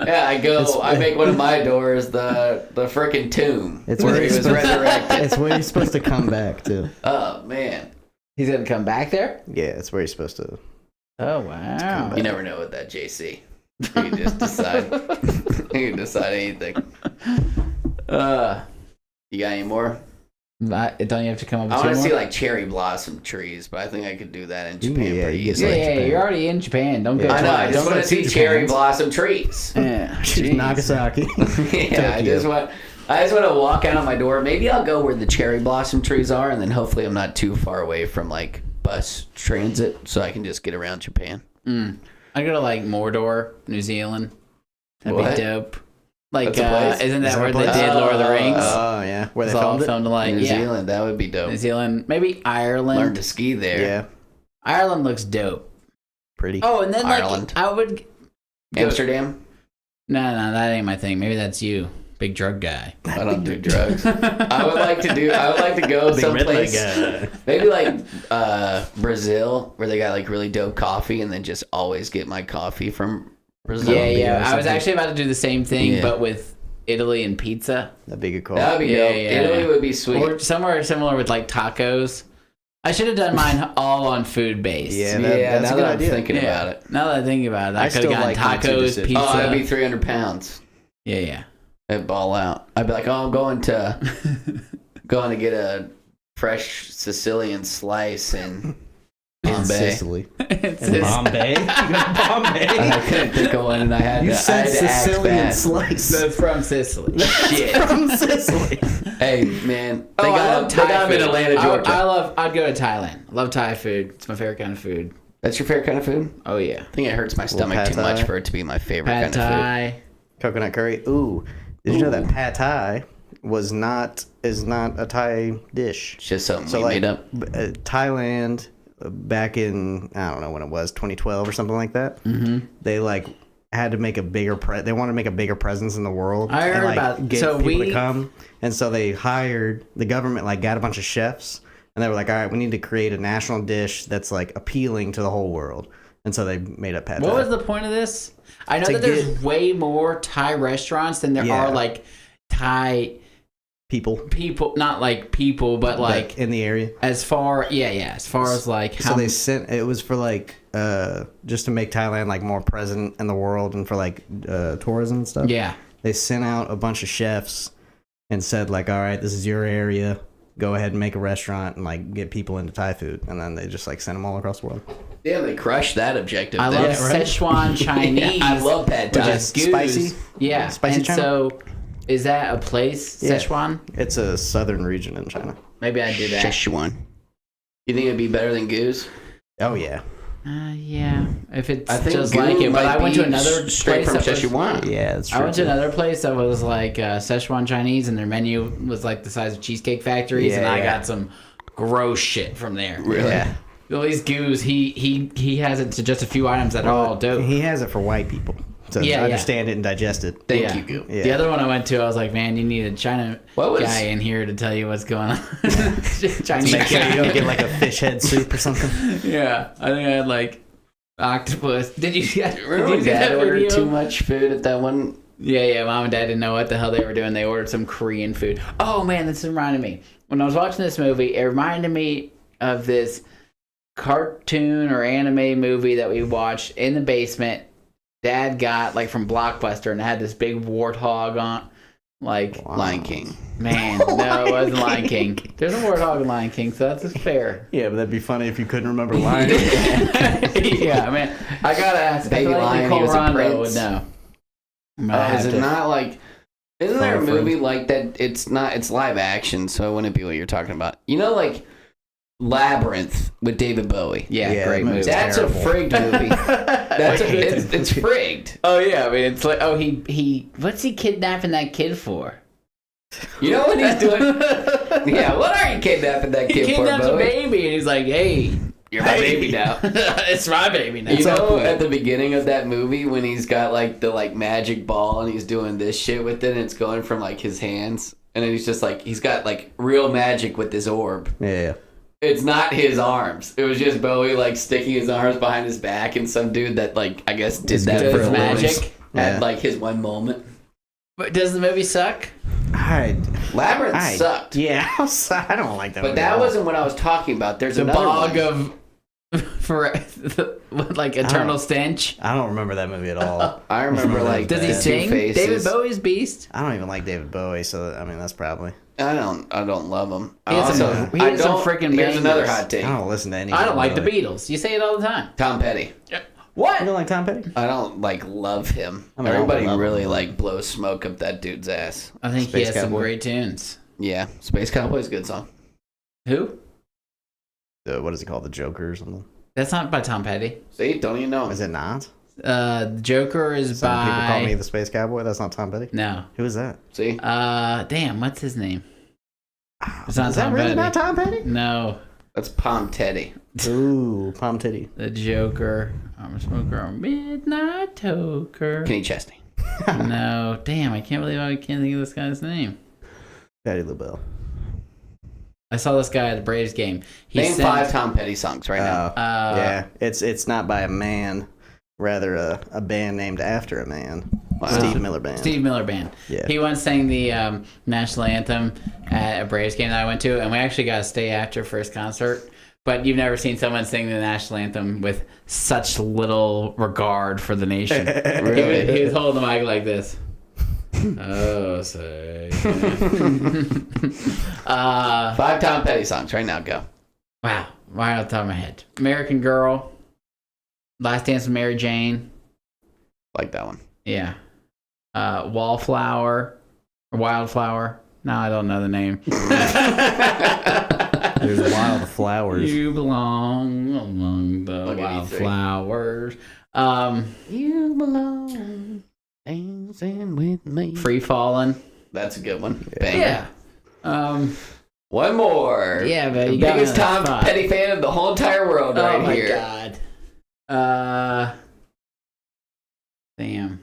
Yeah, I go. It's- I make one of my doors the frickin' tomb It's where where he you're was supposed resurrected. It's where you're supposed to come back to. Oh man, He's going to come back there? Yeah, it's where you're supposed to. Oh, wow. back. you never know with that JC. You can just decide. You can decide anything. You got any more? Don't you have to come up with I two want to more? see like cherry blossom trees, but I think I could do that in Japan Yeah, pretty you get easily. Yeah, Japan. you're already in Japan. Don't go Yeah. I know. I twice. just want to see see cherry Japan. blossom trees. Yeah. Choose Jeez. Nagasaki. Yeah, I just want to walk out of my door. Maybe I'll go where the cherry blossom trees are, and then hopefully I'm not too far away from like bus transit, so I can just get around Japan. I go to like Mordor, New Zealand. That'd What? be dope. Like, That's a place? isn't that Is that where a they place? did Lord of the Rings? Oh, yeah. Where It's they all filmed it? filmed like New yeah. Zealand, that would be dope. New Zealand, maybe Ireland. Learn to ski there. Yeah. Ireland looks dope. Pretty. Oh, and then like Ireland. I would. Amsterdam. No, that ain't my thing. Maybe that's you, big drug guy. I don't do drugs. I would like to go Big red leg someplace. guy. Maybe like Brazil, where they got like really dope coffee, and then just always get my coffee from Brazil. Yeah. or I was something. actually about to do the same thing, Yeah. but with Italy and pizza, That'd be a good call. That would be Yeah, dope. yeah. Italy would be sweet. or somewhere similar with like tacos. I should have done mine all on food based. Yeah, Yeah, that's now a good that I'm idea. thinking about it. Now that I think about it, I I could still have gotten like my two tacos, decisions. pizza. Oh, that'd be 300 pounds. Yeah. I'd ball out. I'd be like, oh, I'm going to get a fresh Sicilian slice in In Bombay. Sicily. It's In just- Bombay? You go to Bombay? I couldn't think of one, and I had You to. said I had to act Sicilian bad. slice. That's from Sicily. Shit. From Sicily. Hey, man, Oh, they I got love they Thai got 'em in food. Atlanta, Georgia. I'd go to Thailand. I love Thai food. It's my favorite kind of food. That's your favorite kind of food? Oh yeah. I think it hurts my stomach pad too much thai. for it to be my favorite Pad kind of food. Thai. Coconut curry. Ooh. Did you know that pad thai is not a Thai dish. It's just something So we like made up. Thailand, back in I don't know when it was 2012 or something like that. Mm-hmm. They like had to make a bigger they wanted to make a bigger presence in the world. I heard and, like, about get so people we to come, and so they hired the government like got a bunch of chefs, and they were like, all right, we need to create a national dish that's like appealing to the whole world, and so they made up pad thai. What was the point of this? I know that there's way more Thai restaurants than there are like Thai people, not like people, but like in the area. As far as like how so they sent it was for like just to make Thailand like more present in the world and for like tourism and stuff. Yeah, they sent out a bunch of chefs and said like, all right, this is your area, go ahead and make a restaurant and like get people into Thai food, and then they just like sent them all across the world. Yeah, they crushed that objective. I love Szechuan Chinese. I love pad thai. Which is spicy. Yeah, spicy and China? So is that a place, Szechuan? It's a southern region in China. Maybe I'd do that. Szechuan. You think it'd be better than goose? Oh yeah. Yeah. If it's I think just like it, but I went to another straight place from that Szechuan. Yeah, that's true. I went to another place that was like Szechuan Chinese, and their menu was like the size of Cheesecake Factories, and I got some gross shit from there. Really? Yeah. At least Goose, he has it to just a few items that are all dope. He has it for white people to understand it and digest it. Thank you, Goo. Yeah. The other one I went to, I was like, man, you need a China guy in here to tell you what's going on. Chinese Make sure guy. you don't get like a fish head soup or something. Yeah, I think I had like octopus. Did you get Remember did you Dad get that ordered video? too much food at that one? Yeah, Mom and Dad didn't know what the hell they were doing. They ordered some Korean food. Oh man, this reminded me. When I was watching this movie, it reminded me of this cartoon or anime movie that we watched in the basement. Dad got like from Blockbuster and it had this big warthog on, like Lion King. Man, no, it wasn't Lion King. There's a warthog in Lion King, so that's fair. Yeah, but that'd be funny if you couldn't remember Lion. Yeah, man, I gotta ask. Baby I feel like Lion, Nicole he was a Rondo prince. would know. Is it not like? Isn't there a Phone movie like that? It's not. It's live action, so it wouldn't be what you're talking about. You know, like Labyrinth with David Bowie. Yeah, great movie. That's terrible. a frigged movie. It's frigged. Oh yeah, I mean it's like he what's he kidnapping that kid for? You know what he's doing? Yeah, what are you kidnapping that He kid for, kidnaps a Bowie? baby and he's like, hey, You're my baby now. it's my baby now. You know, at the beginning of that movie when he's got like the like magic ball and he's doing this shit with it and it's going from like his hands and then he's just like he's got like real magic with his orb. Yeah. It's not his arms. It was just Bowie like sticking his arms behind his back and some dude that like I guess did that good for a for living magic. had like his one moment. But does the movie suck? Labyrinth sucked. Yeah, I don't like that. But movie that at all. wasn't what I was talking about. There's The another bog one. of for like eternal stench. I don't remember that movie at all. I remember like Does he the sing? Two Faces. David Bowie's Beast. I don't even like David Bowie, so I mean that's probably. I don't love him. He has some freaking Here's another bangers. hot take. I don't listen to any. I don't like the Bowie. Beatles. You say it all the time. Tom Petty. What? You don't like Tom Petty? I don't like love him. I mean, I Everybody love him. really like blows smoke up that dude's ass. I think he Space has some Cowboy. great tunes. Yeah, Space Cowboy's a good song. Who? What is he called? The Joker or something? That's not by Tom Petty. See, don't even know. Is it not? The Joker is Some by. people call me the Space Cowboy. That's not Tom Petty. No. Who is that? See, Damn, what's his name? It's not Is that Tom really Petty. not Tom Petty? No. that's Palm Teddy. Ooh, Palm Titty. The Joker. I'm a smoker on midnight toker. Kenny Chesney. No. Damn, I can't believe I can't think of this guy's name. Patty LaBelle. I saw this guy at the Braves game. Name 5 Tom Petty songs right now. Yeah, it's not by a man, rather a band named after a man. Wow. Steve Miller Band. Steve Miller Band. Yeah. He once sang the national anthem at a Braves game that I went to, and we actually got to stay after for his concert. But you've never seen someone sing the national anthem with such little regard for the nation. He was holding the mic like this. Oh, say. 5 Tom Petty songs right now. Go. Wow. Right off the top of my head. American Girl. Last Dance with Mary Jane. Like that one. Yeah. Wallflower. Or Wildflower. No, I don't know the name. There's wild flowers. You belong among the Look at E3. wildflowers. You belong dancing with me. Free Fallin'. That's a good one. Banger. Yeah. One more. Yeah, but the you got biggest me on the Tom spot. Petty fan of the whole entire world right Oh my here. god. Damn.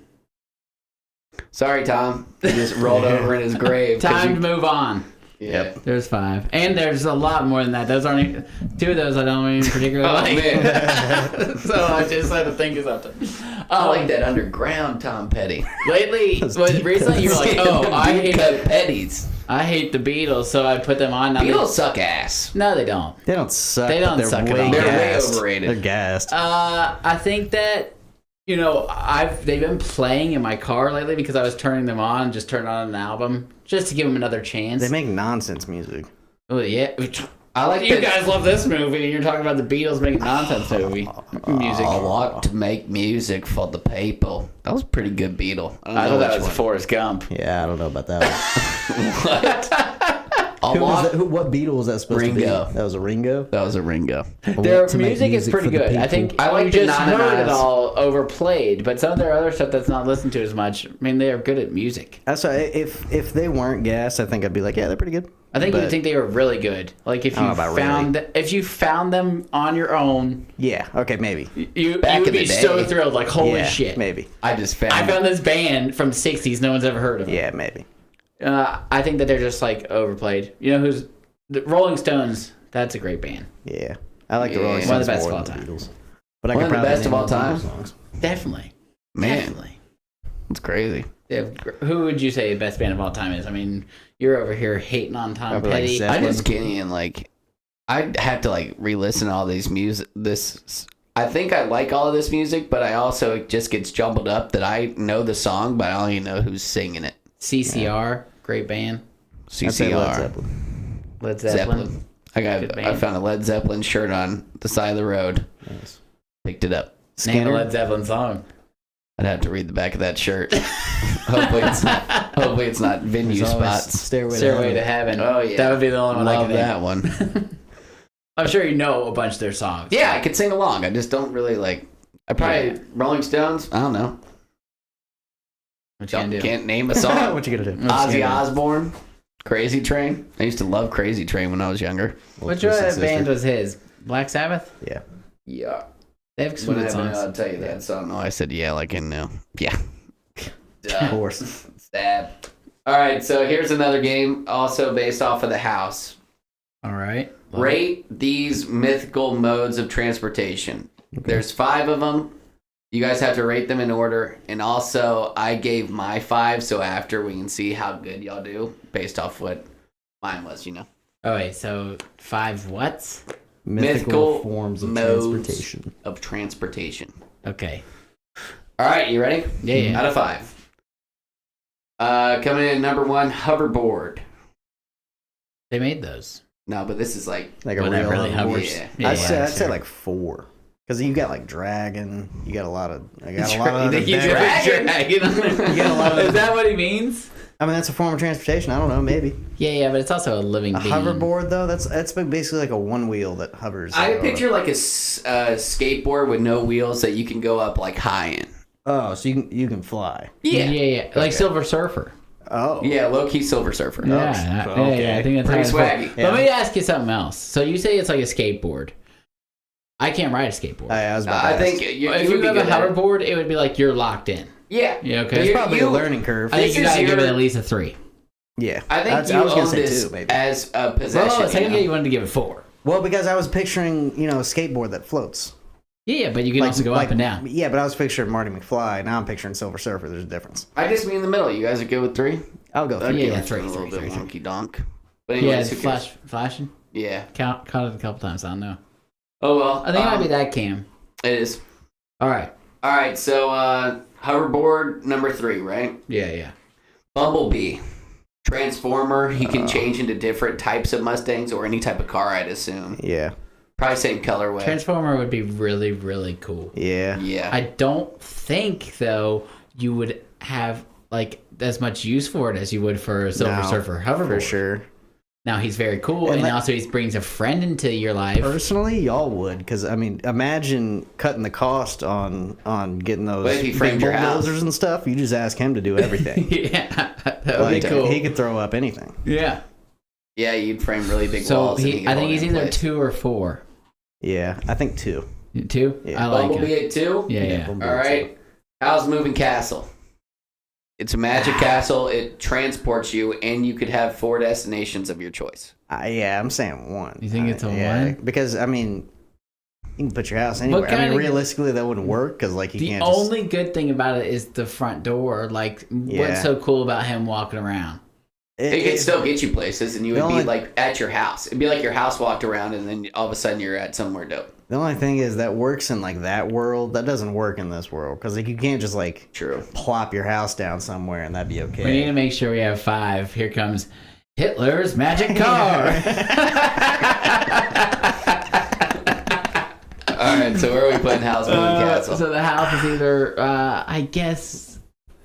Sorry, Tom. He just rolled over in his grave. Time to move on. Yep. There's 5. And there's a lot more than that. Those aren't even, 2 of those I don't even particularly like. Man. So I just had to think of something. I like that underground Tom Petty. Lately, recently you were like, oh, I hate Petties. I hate the Beatles, so I put them on. Now Beatles suck ass. No, they don't. They don't suck. They don't but they're suck at way all. They're way gassed. overrated. They're gassed. I think that they've been playing in my car lately because I was turning them on, just turned on an album just to give them another chance. They make nonsense music. Oh yeah, I like you guys love this movie, and you're talking about the Beatles making nonsense music. I want to make music for the people. That was a pretty good Beatle. I thought that was Forrest Gump. Yeah, I don't know about that one. What? What Beatle was that supposed Ringo. to be? That was a Ringo? That was a Ringo. Their To make music is pretty for the good. I people. think I like you the just heard it Nana's. all overplayed, but some of their other stuff that's not listened to as much. I mean, they are good at music. That's why if they weren't gassed, I think I'd be like, yeah, they're pretty good. I think you But- would think they were really good. Like if I don't you know about if you found them on your own, Yeah, okay, maybe. you Back would in be the so day. thrilled. Like holy Yeah, shit! maybe. I just found. I found this band from '60s. No one's ever heard of them. Yeah, maybe. I think that they're just like overplayed. You know who's the Rolling Stones? That's a great band. Yeah. I like the Yeah. Rolling One of Stones the best more of than all the time. Beatles. But I One could of the probably best of name all the time? songs. Definitely, Man. definitely. It's crazy. Who would you say the best band of all time is? I mean, you're over here hating on Tom Probably like Petty. Zeppelin. I just can't even I'd have to re-listen to all these music. I think I like all of this music, but I also it just gets jumbled up that I know the song, but I don't even know who's singing it. CCR, great band. I'd say Led CCR. Zeppelin. Led Zeppelin. Zeppelin. Good band. I found a Led Zeppelin shirt on the side of the road. Nice. Picked it up. Name a Skinner. Led Zeppelin song. I'd have to read the back of that shirt. Hopefully it's not venue There's always spots. Stairway to Heaven. Oh, yeah. That would be the only one I Love could that think. one. I'm sure you know a bunch of their songs. Yeah, I could sing along. I just don't really I probably Rolling Stones. I don't know. What you gonna do? Can't name a song. What you gonna do? Ozzy Osbourne, Crazy Train. I used to love Crazy Train when I was younger. Which Twisted band Sister. was his? Black Sabbath? Yeah. Yeah. They have some good songs. I'll tell you that song. No, I said yeah, like in no. Yeah. Of course. Stab. All right, so here's another game, also based off of the house. All right. Rate these mythical modes of transportation. There's 5 of them. You guys have to rate them in order. And also, I gave my 5, so after we can see how good y'all do based off what mine was, Oh, wait. So 5 what's? Mythical forms of modes transportation. of transportation. Okay. All right, you ready? Yeah. Out of 5. Coming in at number 1, hoverboard. They made those. No, but this is like Like a Well, that real really hoverboard. hovers. Yeah. I'd say sure. like 4. Because you got dragon. You got a lot of. I got a You lot of. think other he's benefits. dragging? You got a lot of. Is that what he means? I mean, that's a form of transportation. I don't know. Maybe Yeah, but it's also a living a being. hoverboard though. That's basically like a one wheel that hovers. I picture like a skateboard with no wheels that you can go up high in. Oh, so you can fly. Yeah. Like Okay. Silver Surfer. Oh. Yeah, low key Silver Surfer. Yeah, okay. yeah, I think that's Pretty how it's swaggy. Let me ask you something else. So you say it's like a skateboard. I can't ride a skateboard. I was about to I ask. think if you you would be have a good at it. hoverboard, it would be like you're locked in. Yeah. Yeah, okay. There's probably a you- learning curve. I think This you is gotta give it your- at least a 3. Yeah, I think That's- you I was gonna own say this 2, maybe. as a Well, possession. technically you wanted to give it 4. Well, because I was picturing a skateboard that floats. Yeah, but you can also go up and down. Yeah, but I was picturing Marty McFly. Now I'm picturing Silver Surfer. There's a difference. I just mean in the middle. You guys are good with 3? I'll go. That'd Three. give yeah, it 3, a little bit 3. wonky donk. But Yeah, anyways, it's who cares? flashing. Yeah. Caught it a couple times. I don't know. Oh well. I think it might be that cam. It is. All right. All right. So hoverboard number 3, right? Yeah. Bumblebee. Transformer. He can change into different types of Mustangs or any type of car, I'd assume. Yeah. Probably same colorway. Transformer would be really, really cool. Yeah. Yeah. I don't think though you would have as much use for it as you would for a Silver No, Surfer hoverboard. For sure. Now he's very cool, and also he brings a friend into your life. Personally, y'all would, because I mean, imagine cutting the cost on getting those big bulldozers and stuff. You just ask him to do everything. Yeah, that would be cool. He could throw up anything. Yeah. Yeah, you'd frame really big walls. I think he's either 2 or 4. Yeah, I think 2. 2? Yeah. I like Bumblebee it. at 2? Yeah. Bumblebee All at right. Howl's Moving Castle. It's a magic castle. It transports you, and you could have 4 destinations of your choice. Yeah, I'm saying 1. You think it's a 1? Because, I mean, you can put your house anywhere. I mean, realistically, that wouldn't work, because, like, you can't only good thing about it is the front door. Like, what's so cool about him walking around? It could still get you places, and you would be, like, at your house. It'd be like your house walked around, and then all of a sudden you're at somewhere dope. The only thing is that works in, like, that world. That doesn't work in this world, because, like, you can't just, like, plop your house down somewhere, and that'd be okay. We need to make sure we have 5. Here comes Hitler's magic car. All right, so where are we putting Howl's Moving Castle? So the house is either, I guess...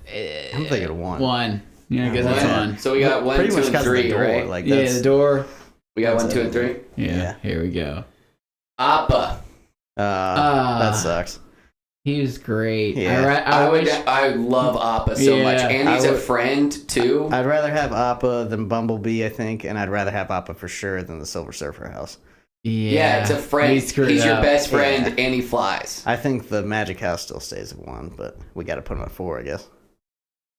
I'm thinking 1. 1. Yeah, I guess that's 1. So we got 1, 2, and 3, right? Like, the door. We got 1, 2, and 3? Yeah, here we go. Appa. That sucks. He was great. Yeah. I love Appa so much. And he's a friend, too. I'd rather have Appa than Bumblebee, I think, and I'd rather have Appa for sure than the Silver Surfer house. Yeah, it's a friend. He's your best friend, and he flies. I think the Magic House still stays at 1, but we got to put him at 4, I guess.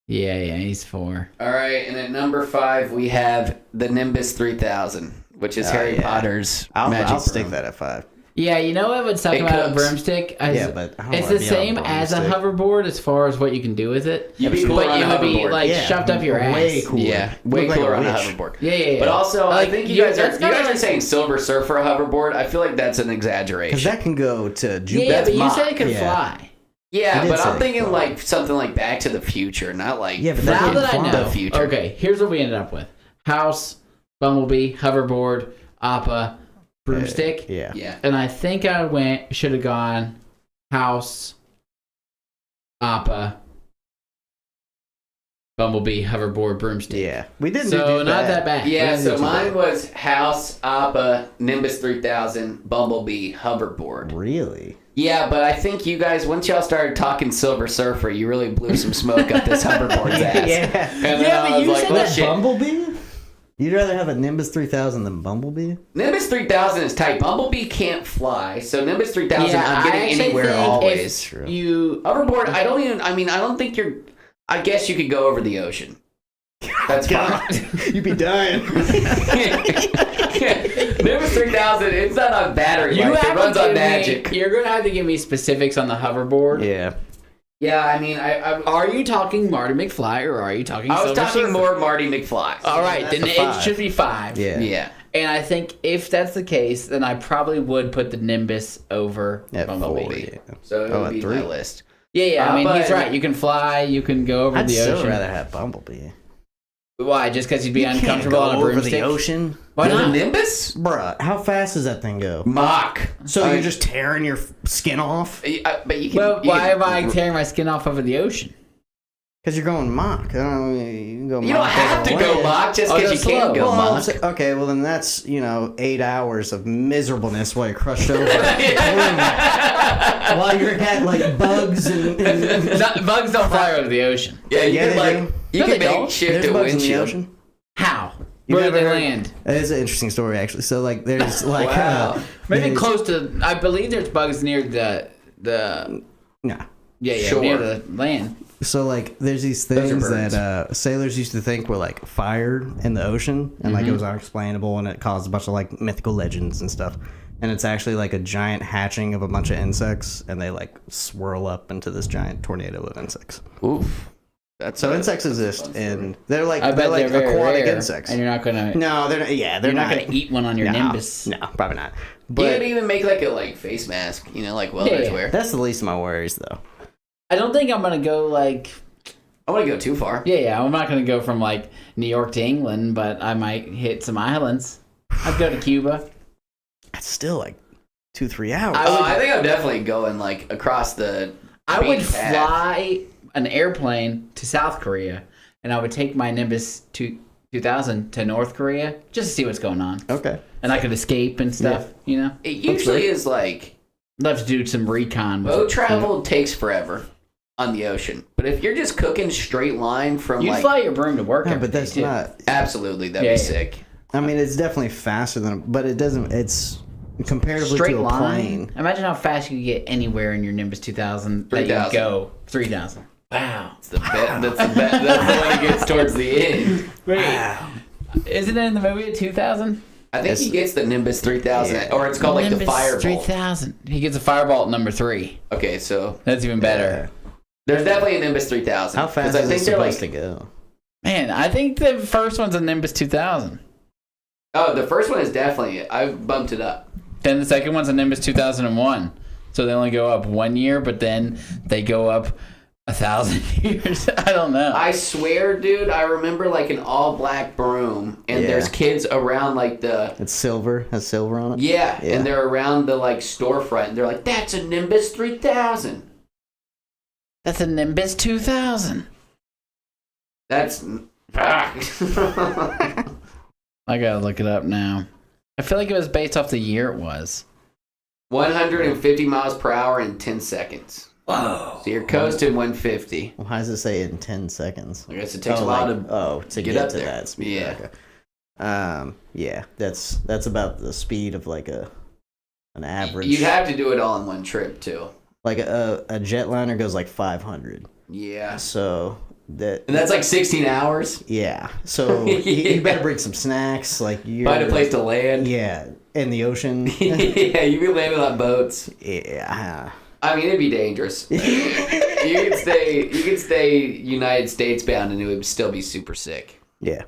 Yeah, he's 4. All right, and at number 5, we have the Nimbus 3000, which is Harry Potter's magic I'll stick broom. that at 5. Yeah, you know what would suck about a broomstick? But it's the same as a hoverboard as far as what you can do with it. You'd be cooler on a would be hoverboard. like shoved up your ass. Way cooler. Yeah, way cooler on a witch. hoverboard. Yeah. But also, I think you guys are saying so. Silver Surfer hoverboard. I feel like that's an exaggeration. Because that can go to Jupiter. Yeah, but you said it could fly. Yeah, but I'm thinking like something like Back to the Future, not like but now that I know. the future. Okay, here's what we ended up with: house, Bumblebee, hoverboard, Appa, broomstick. Yeah. And I think I should have gone house, Appa, Bumblebee, hoverboard, broomstick. Yeah, we didn't. So not that bad. Yeah, so mine was house, Appa, Nimbus 3000, Bumblebee, hoverboard. Really? Yeah, but I think you guys, once y'all started talking Silver Surfer, you really blew some smoke up this hoverboard's ass. Yeah. And then I was like, oh, shit. Bumblebee? You'd rather have a Nimbus 3000 than Bumblebee? Nimbus 3000 is tight. Bumblebee can't fly, so Nimbus 3000 I'm getting anywhere always. Hoverboard, I don't think you're... I guess you could go over the ocean. That's fine. You'd be dying. Nimbus 3000, it's not on battery life. It runs on magic. You're going to have to give me specifics on the hoverboard. Yeah. Yeah, I mean, are you talking Marty McFly or are you talking I was Silver talking Surfer? more Marty McFly. All right, then it should be 5. Yeah. And I think if that's the case, then I probably would put the Nimbus over Bumblebee. 4, yeah. So it would be 3. my list. Yeah, I mean, he's right. You can fly, you can go over I'd the ocean. still rather have Bumblebee. Why? Just because you'd be uncomfortable on a over broomstick? the ocean? Why not? The Nimbus? Bruh, how fast does that thing go? Mach. So you're just tearing your skin off? But you can. Well, why am I tearing my skin off over the ocean? Because you're going Mach. You can go Mach. You don't have to go Mach just because you can't go Mach. Okay, well then that's 8 hours of miserableness while you're crushed over. While you're at like bugs and Bugs don't fly over the ocean. Yeah, you can make shift there's to bugs in the windshield. ocean. How? You Where do never they heard- land? It is an interesting story actually. So like there's like Wow. Maybe there's- close to. I believe there's bugs near the. Nah. Yeah, near the land. So like there's these things that sailors used to think were like fire in the ocean and like it was unexplainable and it caused a bunch of like mythical legends and stuff. And it's actually like a giant hatching of a bunch of insects and they like swirl up into this giant tornado of insects. Oof. So insects exist and they're like I bet they're like very aquatic rare, insects. and you're not gonna. No, they're not. Yeah, they're You're not gonna eat one on your Nimbus. No, probably not. You But could even make like a face mask, like welders Yeah. wear. that's the least of my worries though. I don't think I'm gonna go like. I want to go too far. Yeah, I'm not gonna go from like New York to England, but I might hit some islands. I'd go to Cuba. That's still like 2-3 hours. I think I'm definitely going like across the. I would beach path. fly an airplane to South Korea, and I would take my Nimbus to 2000 to North Korea just to see what's going on. Okay. And I could escape and stuff, you know? It usually is like Love to do some recon. boat travel takes forever on the ocean. But if you're just cooking straight line from You'd like fly your broom to work Yeah, every but day, that's too. not. absolutely that'd be sick. I mean, it's definitely faster than, but it doesn't. It's comparatively Straight to a line. plane. Imagine how fast you could get anywhere in your Nimbus 2000 that you 3,000. go. 3,000. Wow. That's the bet. That's the one he gets towards the end. Wow. Isn't it in the movie at 2000? I think he gets the Nimbus 3000, or it's called like Nimbus the Firebolt. 3000. He gets a Firebolt number 3. Okay, so That's even better. there's definitely a Nimbus 3000. How fast I is think it they're supposed like, to go? Man, I think the first one's a Nimbus 2000. Oh, the first one is definitely. I bumped it up. Then the second one's a Nimbus 2001. So they only go up 1 year, but then they go up 1,000 years. I don't know. I swear, dude, I remember like an all black broom, and Yeah. there's kids around like the. It's silver. Has silver on it. Yeah, Yeah. and they're around the like storefront, and they're like, "That's a Nimbus 3000." That's a Nimbus 2000. That's. I gotta look it up now. I feel like it was based off the year it was. 150 miles per hour in 10 seconds. Whoa. So you're coasting 150. Well, how does it say in 10 seconds? I guess it takes a while to to get get up to there. that speed. Yeah. Okay. Yeah, that's about the speed of like an average. You'd have to do it all in one trip, too. like a jetliner goes like 500. Yeah. So that And that's like 16 hours. yeah. So you better bring some snacks. Like you Find a place to land. Yeah, in the ocean. Yeah, you'd be landing on boats. Yeah. I mean, it'd be dangerous. You could stay United States bound, and it would still be super sick. Yeah.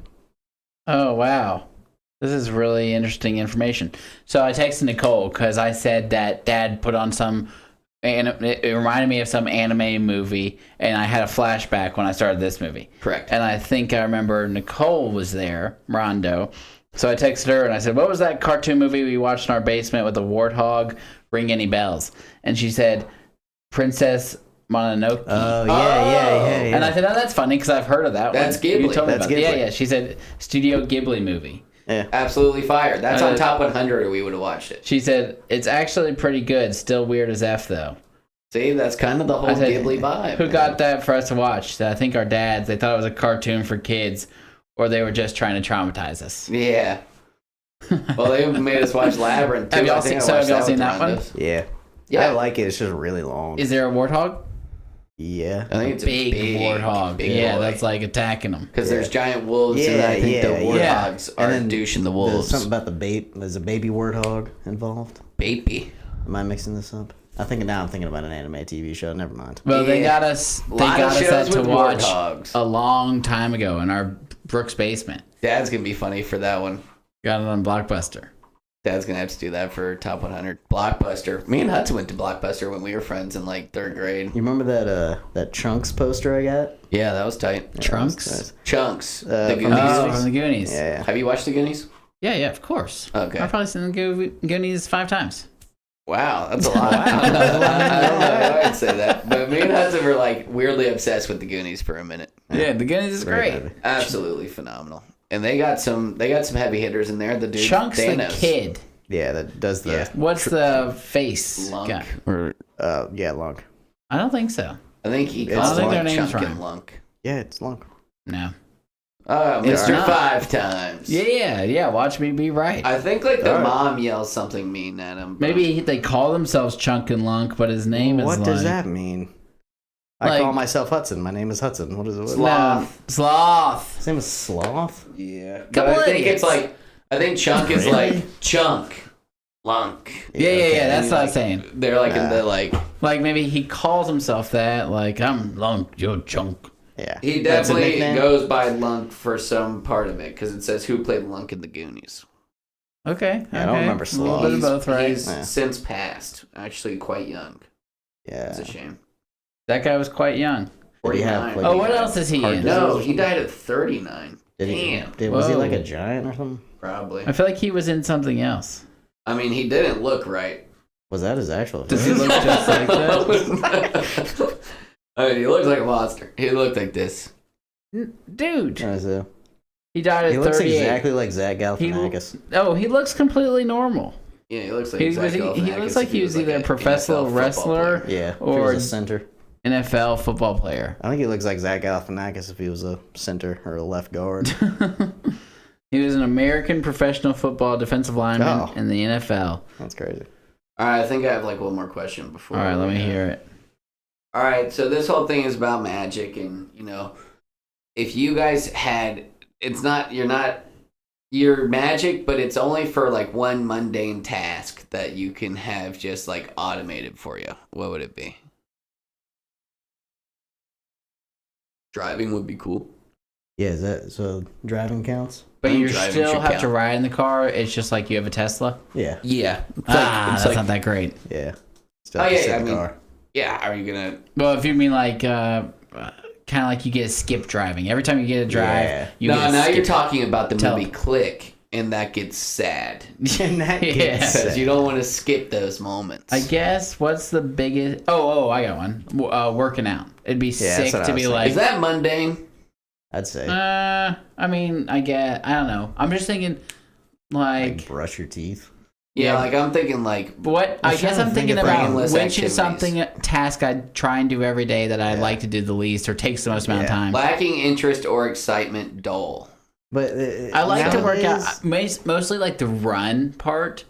Oh, wow. This is really interesting information. So I texted Nicole because I said that Dad put on some, and it reminded me of some anime movie, and I had a flashback when I started this movie. Correct. And I think I remember Nicole was there, Rondo. So I texted her and I said, "What was that cartoon movie we watched in our basement with the warthog? Ring any bells?" And she said, "Princess Mononoke." Oh yeah. And I said, "Oh, that's funny because I've heard of that That's one." Ghibli. You told me That's about it. Ghibli. Yeah. She said Studio Ghibli movie. Yeah. Absolutely fire. That's on top 100, or we would have watched it. She said it's actually pretty good. Still weird as f though. See, that's kind of the whole I said, Ghibli vibe. Who got that for us to watch? I think our dads. They thought it was a cartoon for kids, or they were just trying to traumatize us. Yeah. Well, they made us watch Labyrinth, too. Have y'all I think seen- I watched have y'all with seen that one? Rondos. Yeah. Yeah. I like it. It's just really long. Is there a warthog? Yeah. I think it's Big a big warthog. big Yeah, boy. that's like attacking them. Because there's giant wolves, and I think the warthogs are douching the There's wolves. something about the babe. There's a baby warthog involved. Baby. Am I mixing this up? I'm thinking about an anime TV show. Never mind. Well, they Yeah. got us. They Lot got of us that shows to with watch warthogs. a long time ago in our Brooks basement. Dad's going to be funny for that one. Got it on Blockbuster. Dad's going to have to do that for Top 100. Blockbuster. Me and Hudson went to Blockbuster when we were friends in like 3rd grade. You remember that Chunks poster I got? Yeah, that was tight. Yeah, Trunks? that was Chunks. The from the Goonies. Oh, from the Goonies. nice. Yeah. Have you watched the Goonies? Yeah, of course. Okay. I've probably seen the Goonies 5 times. Wow, that's a lot. I don't know if I'd say that. But me and Hudson were like weirdly obsessed with the Goonies for a minute. Yeah, the Goonies is Very great. heavy. Absolutely phenomenal. And they got some heavy hitters in there. The dude Chunks Thanos. the kid. Yeah, that does the What's the face Lunk. guy? or yeah, Lunk. I don't think so. I think he It's calls I don't him think their names Chunk and rhyme. Lunk. Yeah, it's Lunk. No. Mr. not. 5 times. Yeah. Watch me be right. I think like the Alright. mom yells something mean at him. but- Maybe they call themselves Chunk and Lunk, but his name is What does like- that mean? I Like- call myself Hudson. My name is Hudson. What is it? Sloth. Sloth. His name is Sloth. Yeah. But Couple I think idiots. it's like, I think Chunk is Really? like Chunk. Lunk. Yeah. okay. That's what I'm Like, saying. They're like in the like. Like maybe he calls himself that. Like I'm Lunk, you're Chunk. Yeah. He That's a definitely nickname? goes by Lunk for some part of it because it says who played Lunk in the Goonies. Okay. Yeah, I don't remember A little bit of He's- both, right? He's Yeah. since passed. Actually, quite young. Yeah. It's a shame. That guy was quite young. Did he have, 49. like, Oh, what else is he Heart in? disease? No, he died at 39. Did he, Damn. was he Whoa. like a giant or something? Probably. I feel like he was in something else. I mean, he didn't look right. Was that his actual Does face? he look just like that? I mean, he looks like a monster. He looked like this. Dude, He He died at 38. He looks exactly like Zach Galifianakis. He looks completely normal. Yeah, he looks like He looks like he was either a professional wrestler or a center. NFL football player. I think he looks like Zach Galifianakis if he was a center or a left guard. He was an American professional football defensive lineman in the NFL. That's crazy. All right, I think I have like one more question before. All right, let me hear it. All right, so this whole thing is about magic, and if you guys had, you're magic, but it's only for like one mundane task that you can have just like automated for you. What would it be? Driving would be cool. Yeah, is that so? Driving counts. But you still have to ride in the car. It's just like you have a Tesla. Yeah. Yeah. That's not that great. Yeah. Still have to sit in the car. Yeah. Are you gonna? Well, if you mean like kind of like you get a skip driving. Every time you get a drive, now you're talking about the movie Click, and that gets sad. And that gets sad. Because you don't want to skip those moments. I guess what's the biggest? Oh, I got one. Working out. It'd be sick to be like. Is that mundane? I'd say. I mean, I don't know. I'm just thinking, like brush your teeth. Yeah, like I'm thinking like what? I guess I'm thinking about which is something task I'd try and do every day that I'd like to do the least or takes the most amount of time. Lacking interest or excitement, dull. But I like to work out mostly like the run part.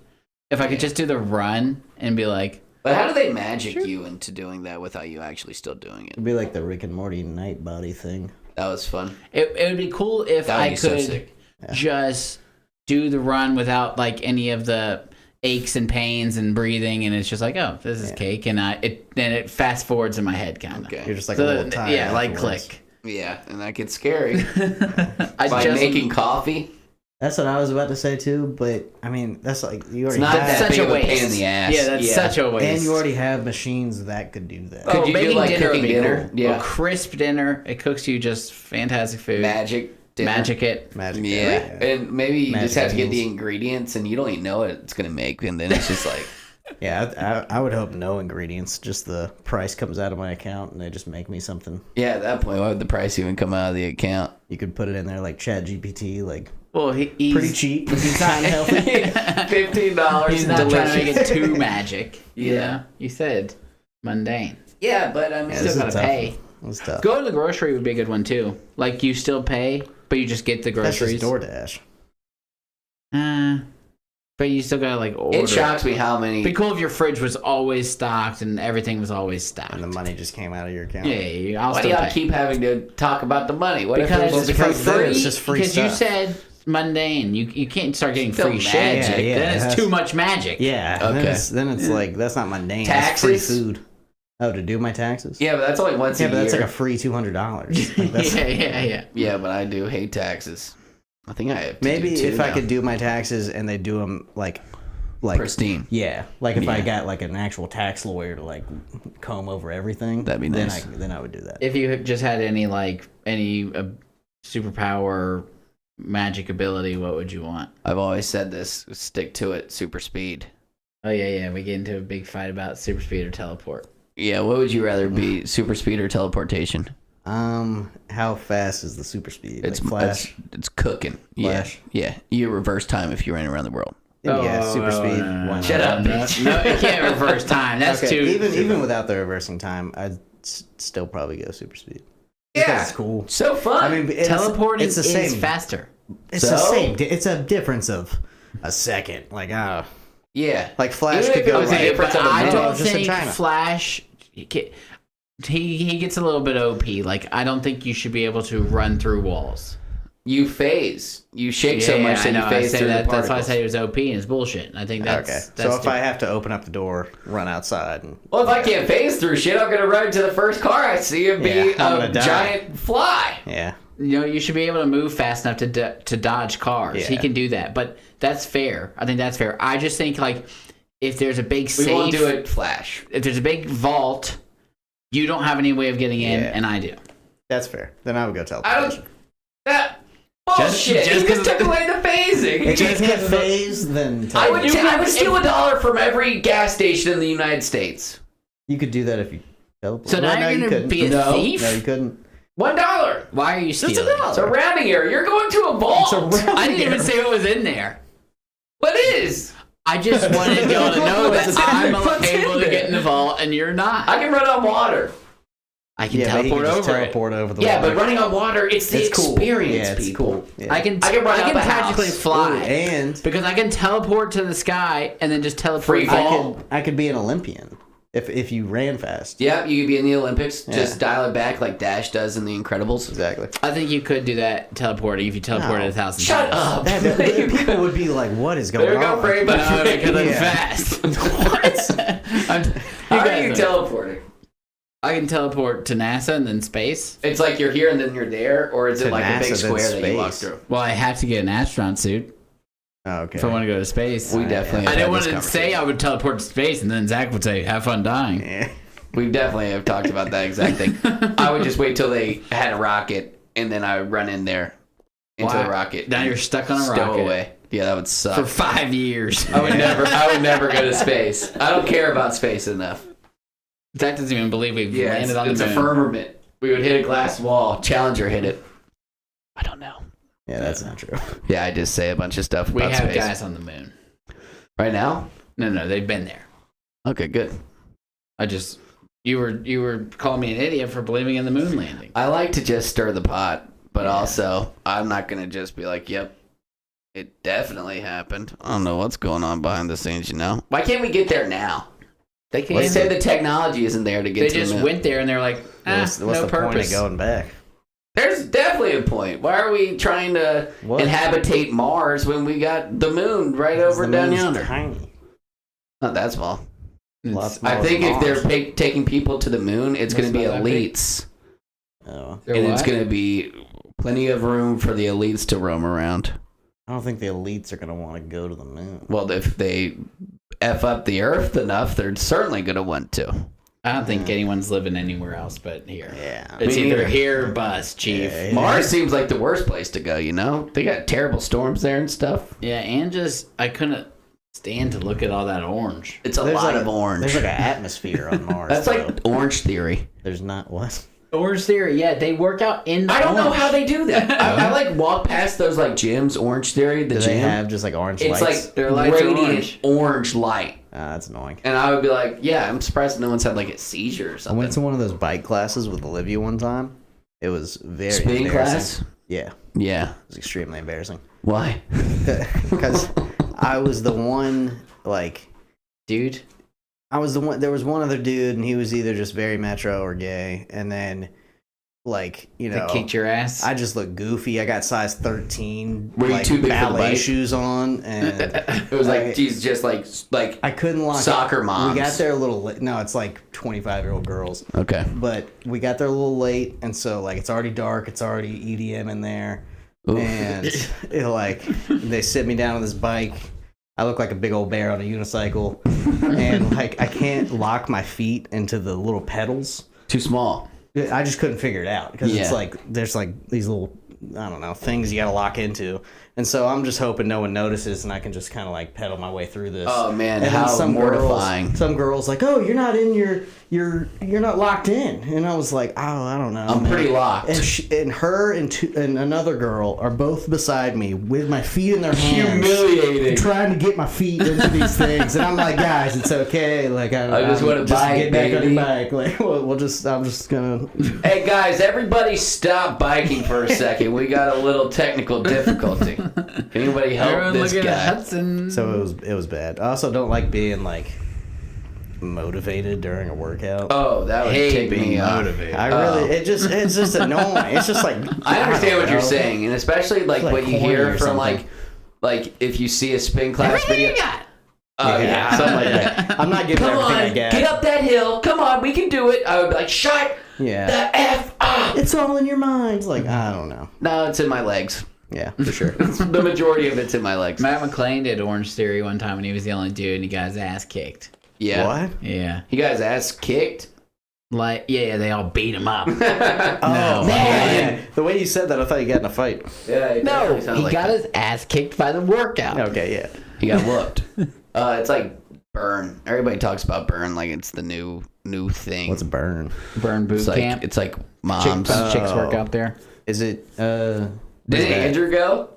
If I could just do the run and be like. But how do they magic you into doing that without you actually still doing it? It'd be like the Rick and Morty night body thing. That was fun. It would be cool if I could just do the run without like any of the aches and pains and breathing, and it's just like, oh, this is cake, and then it fast forwards in my head, kind of. Okay. You're just like a little tired. Yeah, like Click. Yeah, and that gets scary. By making coffee. That's what I was about to say too, but I mean, that's like you already. It's not that such big a of a waste. pain in the ass. Yeah, that's such a waste. And you already have machines that could do that. Could you do like dinner cooking would be dinner? cool. Yeah, a crisp dinner. It cooks you just fantastic food. Magic dinner. Magic it. Yeah, and maybe you just have to get the ingredients, and you don't even know what it's gonna make, and then it's just like. Yeah, I would hope no ingredients. Just the price comes out of my account, and they just make me something. Yeah, at that point, why would the price even come out of the account? You could put it in there like ChatGPT, like. Well, he's pretty cheap. He's kind of healthy. $15. He's not trying to make it too magic. Yeah, you said mundane. Yeah, but I mean, still gotta pay. It's tough. Go to the grocery would be a good one too. Like you still pay, but you just get the groceries. That's just DoorDash. But you still gotta like order. It shocks me how many. It'd be cool if your fridge was always stocked and everything was always stocked. And the money just came out of your account. Yeah, Why do y'all keep having to talk about the money? What because if it's free? It's just free because stuff. you said mundane. You can't start getting Still free magic. magic. Yeah, then it's too much magic. Yeah. Okay. Then it's like that's not mundane. Taxes? That's free food. Oh, to do my taxes? Yeah, but that's only once a year. Yeah, but that's like a free $200. Like Yeah. Yeah, but I do hate taxes. I think I have to maybe do if I could do my taxes and they do them like pristine. Yeah, like if I got like an actual tax lawyer to like comb over everything, that'd be nice. Then I would do that. If you just had any superpower magic ability, what would you want? I've always said this: stick to it. Super speed. Oh yeah. We get into a big fight about super speed or teleport. Yeah, what would you rather be, super speed or teleportation? How fast is the super speed? It's like Flash. It's cooking. Flash. Yeah. You reverse time if you ran around the world. Yeah, super speed. No. Shut up, bitch. No, you can't reverse time. That's okay, too. Even without the reversing time, I'd still probably go super speed. Yeah, because it's cool. So fun. I mean, teleporting it's the same. is faster. It's the same. It's a difference of a second. Like yeah, like Flash Even could if it go. was a Like, difference of a I minute. don't just in think China. Flash. He gets a little bit OP. Like I don't think you should be able to run through walls. You phase. You shake so much that you phase through the That's why I particles. said he was OP and it's bullshit. I think that's okay. That's So if I have to open up the door, run outside, and Well, if I can't phase through shit, I'm gonna run to the first car I see and be Yeah, I'm a gonna die. giant fly. yeah, you should be able to move fast enough to dodge cars. He Yeah. can do that, but that's fair. I think that's fair. I just think like if there's a big We safe, won't do it Flash. if there's a big vault, you don't have any way of getting in, Yeah. and I do. that's fair. Then I would go I teleportation. don't. That bullshit. just You just took away the phasing. If you can't phase, then I would teleportation. steal $1 from every gas station in the United States. You could do that if you teleport. So now no, you're you gonna couldn't. be a No. thief. No, you couldn't. $1. Why are you Just stealing? $1. It's a rounding error. You're going to a vault. I didn't even say what was in there. What is? I just wanted y'all to know that I'm What's in able to there? get in the vault and you're not. I can run on water. I can Yeah, but he teleport can just over teleport over the Yeah, water. but running on water, it's the It's cool. experience, Yeah, it's people. cool. it. Yeah. I can run up a magically house. fly. Ooh, and Because I can teleport to the sky and then just teleport Free back. fall. I could be an Olympian if you ran fast. Yep, you could be in the Olympics. Yeah. Just dial it back like Dash does in The Incredibles. Exactly. I think you could do that teleporting if you teleported 1,000 Shut times. up. People would be like, "What is going There we go, on?" frame by No, frame. because I'm Yeah. fast. What? How are you teleporting? I can teleport to NASA and then space. It's like you're here and then you're there, or is it To like a big NASA, then square that you walk space. through? Well, I have to get an astronaut suit Oh, okay. if I want to go to space. We definitely I have didn't had want this to say conversation. I would teleport to space, and then Zach would say, "Have fun dying." Yeah. We definitely have talked about that exact thing. I would just wait till they had a rocket, and then I would run in there into Why? the rocket. Now and you're stuck on a stow rocket. away. Yeah, that would suck. For 5 years. I would never go to space. I don't care about space enough. Zach doesn't even believe we've Yeah, landed on it's the a moon. firmament. We would hit a glass wall. Challenger hit it. I don't know. Yeah, that's not true. Yeah, I just say a bunch of stuff We about have space. guys on the moon. Right now? No, they've been there. Okay, good. You were calling me an idiot for believing in the moon landing. I like to just stir the pot, but also I'm not going to just be like, yep, it definitely happened. I don't know what's going on behind the scenes, you know? Why can't we get there now? They can't. They say the technology isn't there to get They to just the moon. went there and they're like, What's no the purpose. point of going back? There's definitely a point. Why are we trying to What? inhabitate Mars when we got the moon right Because over the down moon's yonder? Tiny. Not that small. Lots I smaller think than if they're Mars. taking people to the moon, it's going to be That's not that big. elites. Oh, They're And it's what? going to be plenty of room for the elites to roam around. I don't think the elites are gonna want to go to the moon. Well, if they F up the Earth enough, they're certainly going to want to. I don't think anyone's living anywhere else but here. Yeah. It's Me either neither. here or bust, Chief. Yeah. Mars seems like the worst place to go, you know? They got terrible storms there and stuff. Yeah, and just I couldn't stand to look at all that orange. It's a There's lot like of orange. There's like an atmosphere on Mars. That's though. like orange theory. There's not what? Orange theory, yeah, they work out in the I don't know orange. how they do that. I like walk past those like gyms, Orange Theory, the Do gym. they have just like orange It's lights? like Their lights are radiant orange light. That's annoying. And I would be like, yeah, I'm surprised no one's had like a seizure or I something. went to one of those bike classes with Olivia one time. It was very Spinning embarrassing. class? Yeah, Yeah. it was extremely embarrassing. Why? Because I was the one, like, Dude, I was the one. There was one other dude, and he was either just very metro or gay. And then, like, you they know, kicked your ass. I just looked goofy. I got size 13. Were you like, too big for the ballet bike? shoes on, and It was like, geez, just like I couldn't lock Soccer it. moms. We got there a little late. No, it's like 25-year-old girls. okay. But we got there a little late, and so like it's already dark. It's already EDM in there, Oof. and it, like they sit me down on this bike. I look like a big old bear on a unicycle, and like I can't lock my feet into the little pedals. Too small. I just couldn't figure it out because it's Yeah. like there's like these little, I don't know, things you got to lock into, and so I'm just hoping no one notices and I can just kind of like pedal my way through this. Oh man, And how then mortifying. some girls like, oh, you're not in you're not locked in, and I was like, oh, I don't know. I'm man. pretty locked. And her and another girl are both beside me with my feet in their hands, Humiliating. trying to get my feet into these things, and I'm like, guys, it's okay. Like I just want to bike, get back on baby. your bike. Like I'm just gonna. Hey guys, everybody stop biking for a second. We got a little technical difficulty. Can anybody help Everyone this looking at guy? Hudson. So it was bad. I also don't like being like motivated during a workout. Oh, that would take me off. motivated. I really it's just annoying. It's just like I understand what don't you're know. saying, and especially like like what you corny hear or from something. like if you see a spin class Everything video. you got. Oh yeah, something like that. I'm not giving Come everything on, I got. get up that hill. Come on, we can do it. I would be like, shut Yeah, the F up. it's all in your mind. Like I don't know. No, it's in my legs. Yeah, for sure. The majority of it's in my legs. Matt McClain did Orange Theory one time and he was the only dude and he got his ass kicked. Yeah. What? Yeah. You guys ass kicked? Like, yeah, they all beat him up. Oh No. man, the way you said that, I thought you got in a fight. Yeah. it No, definitely sounded he like got that. his ass kicked by the workout. Okay, yeah. He got whooped. It's like burn. Everybody talks about burn like it's the new thing. What's burn? Burn boot It's camp. It's like moms. Chicks work out there. Is it? Did Andrew go?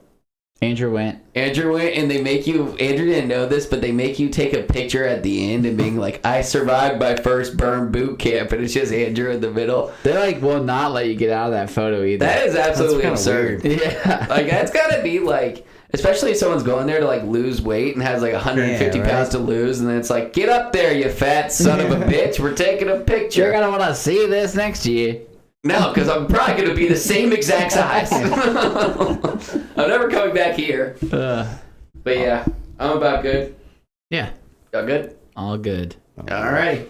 Andrew went, and they make you. Andrew didn't know this, but they make you take a picture at the end and being like, "I survived my first burn boot camp," and it's just Andrew in the middle. they like will not let you get out of that photo either. That is absolutely That's absurd. Yeah. Like that's gotta be like, especially if someone's going there to like lose weight and has like 150 Yeah, right. pounds to lose, and then it's like, get up there, you fat son of a bitch. We're taking a picture. You're gonna want to see this next year. No, because I'm probably going to be the same exact size. I'm never coming back here. But yeah, I'm about good. Yeah. Y'all good? All good. All right.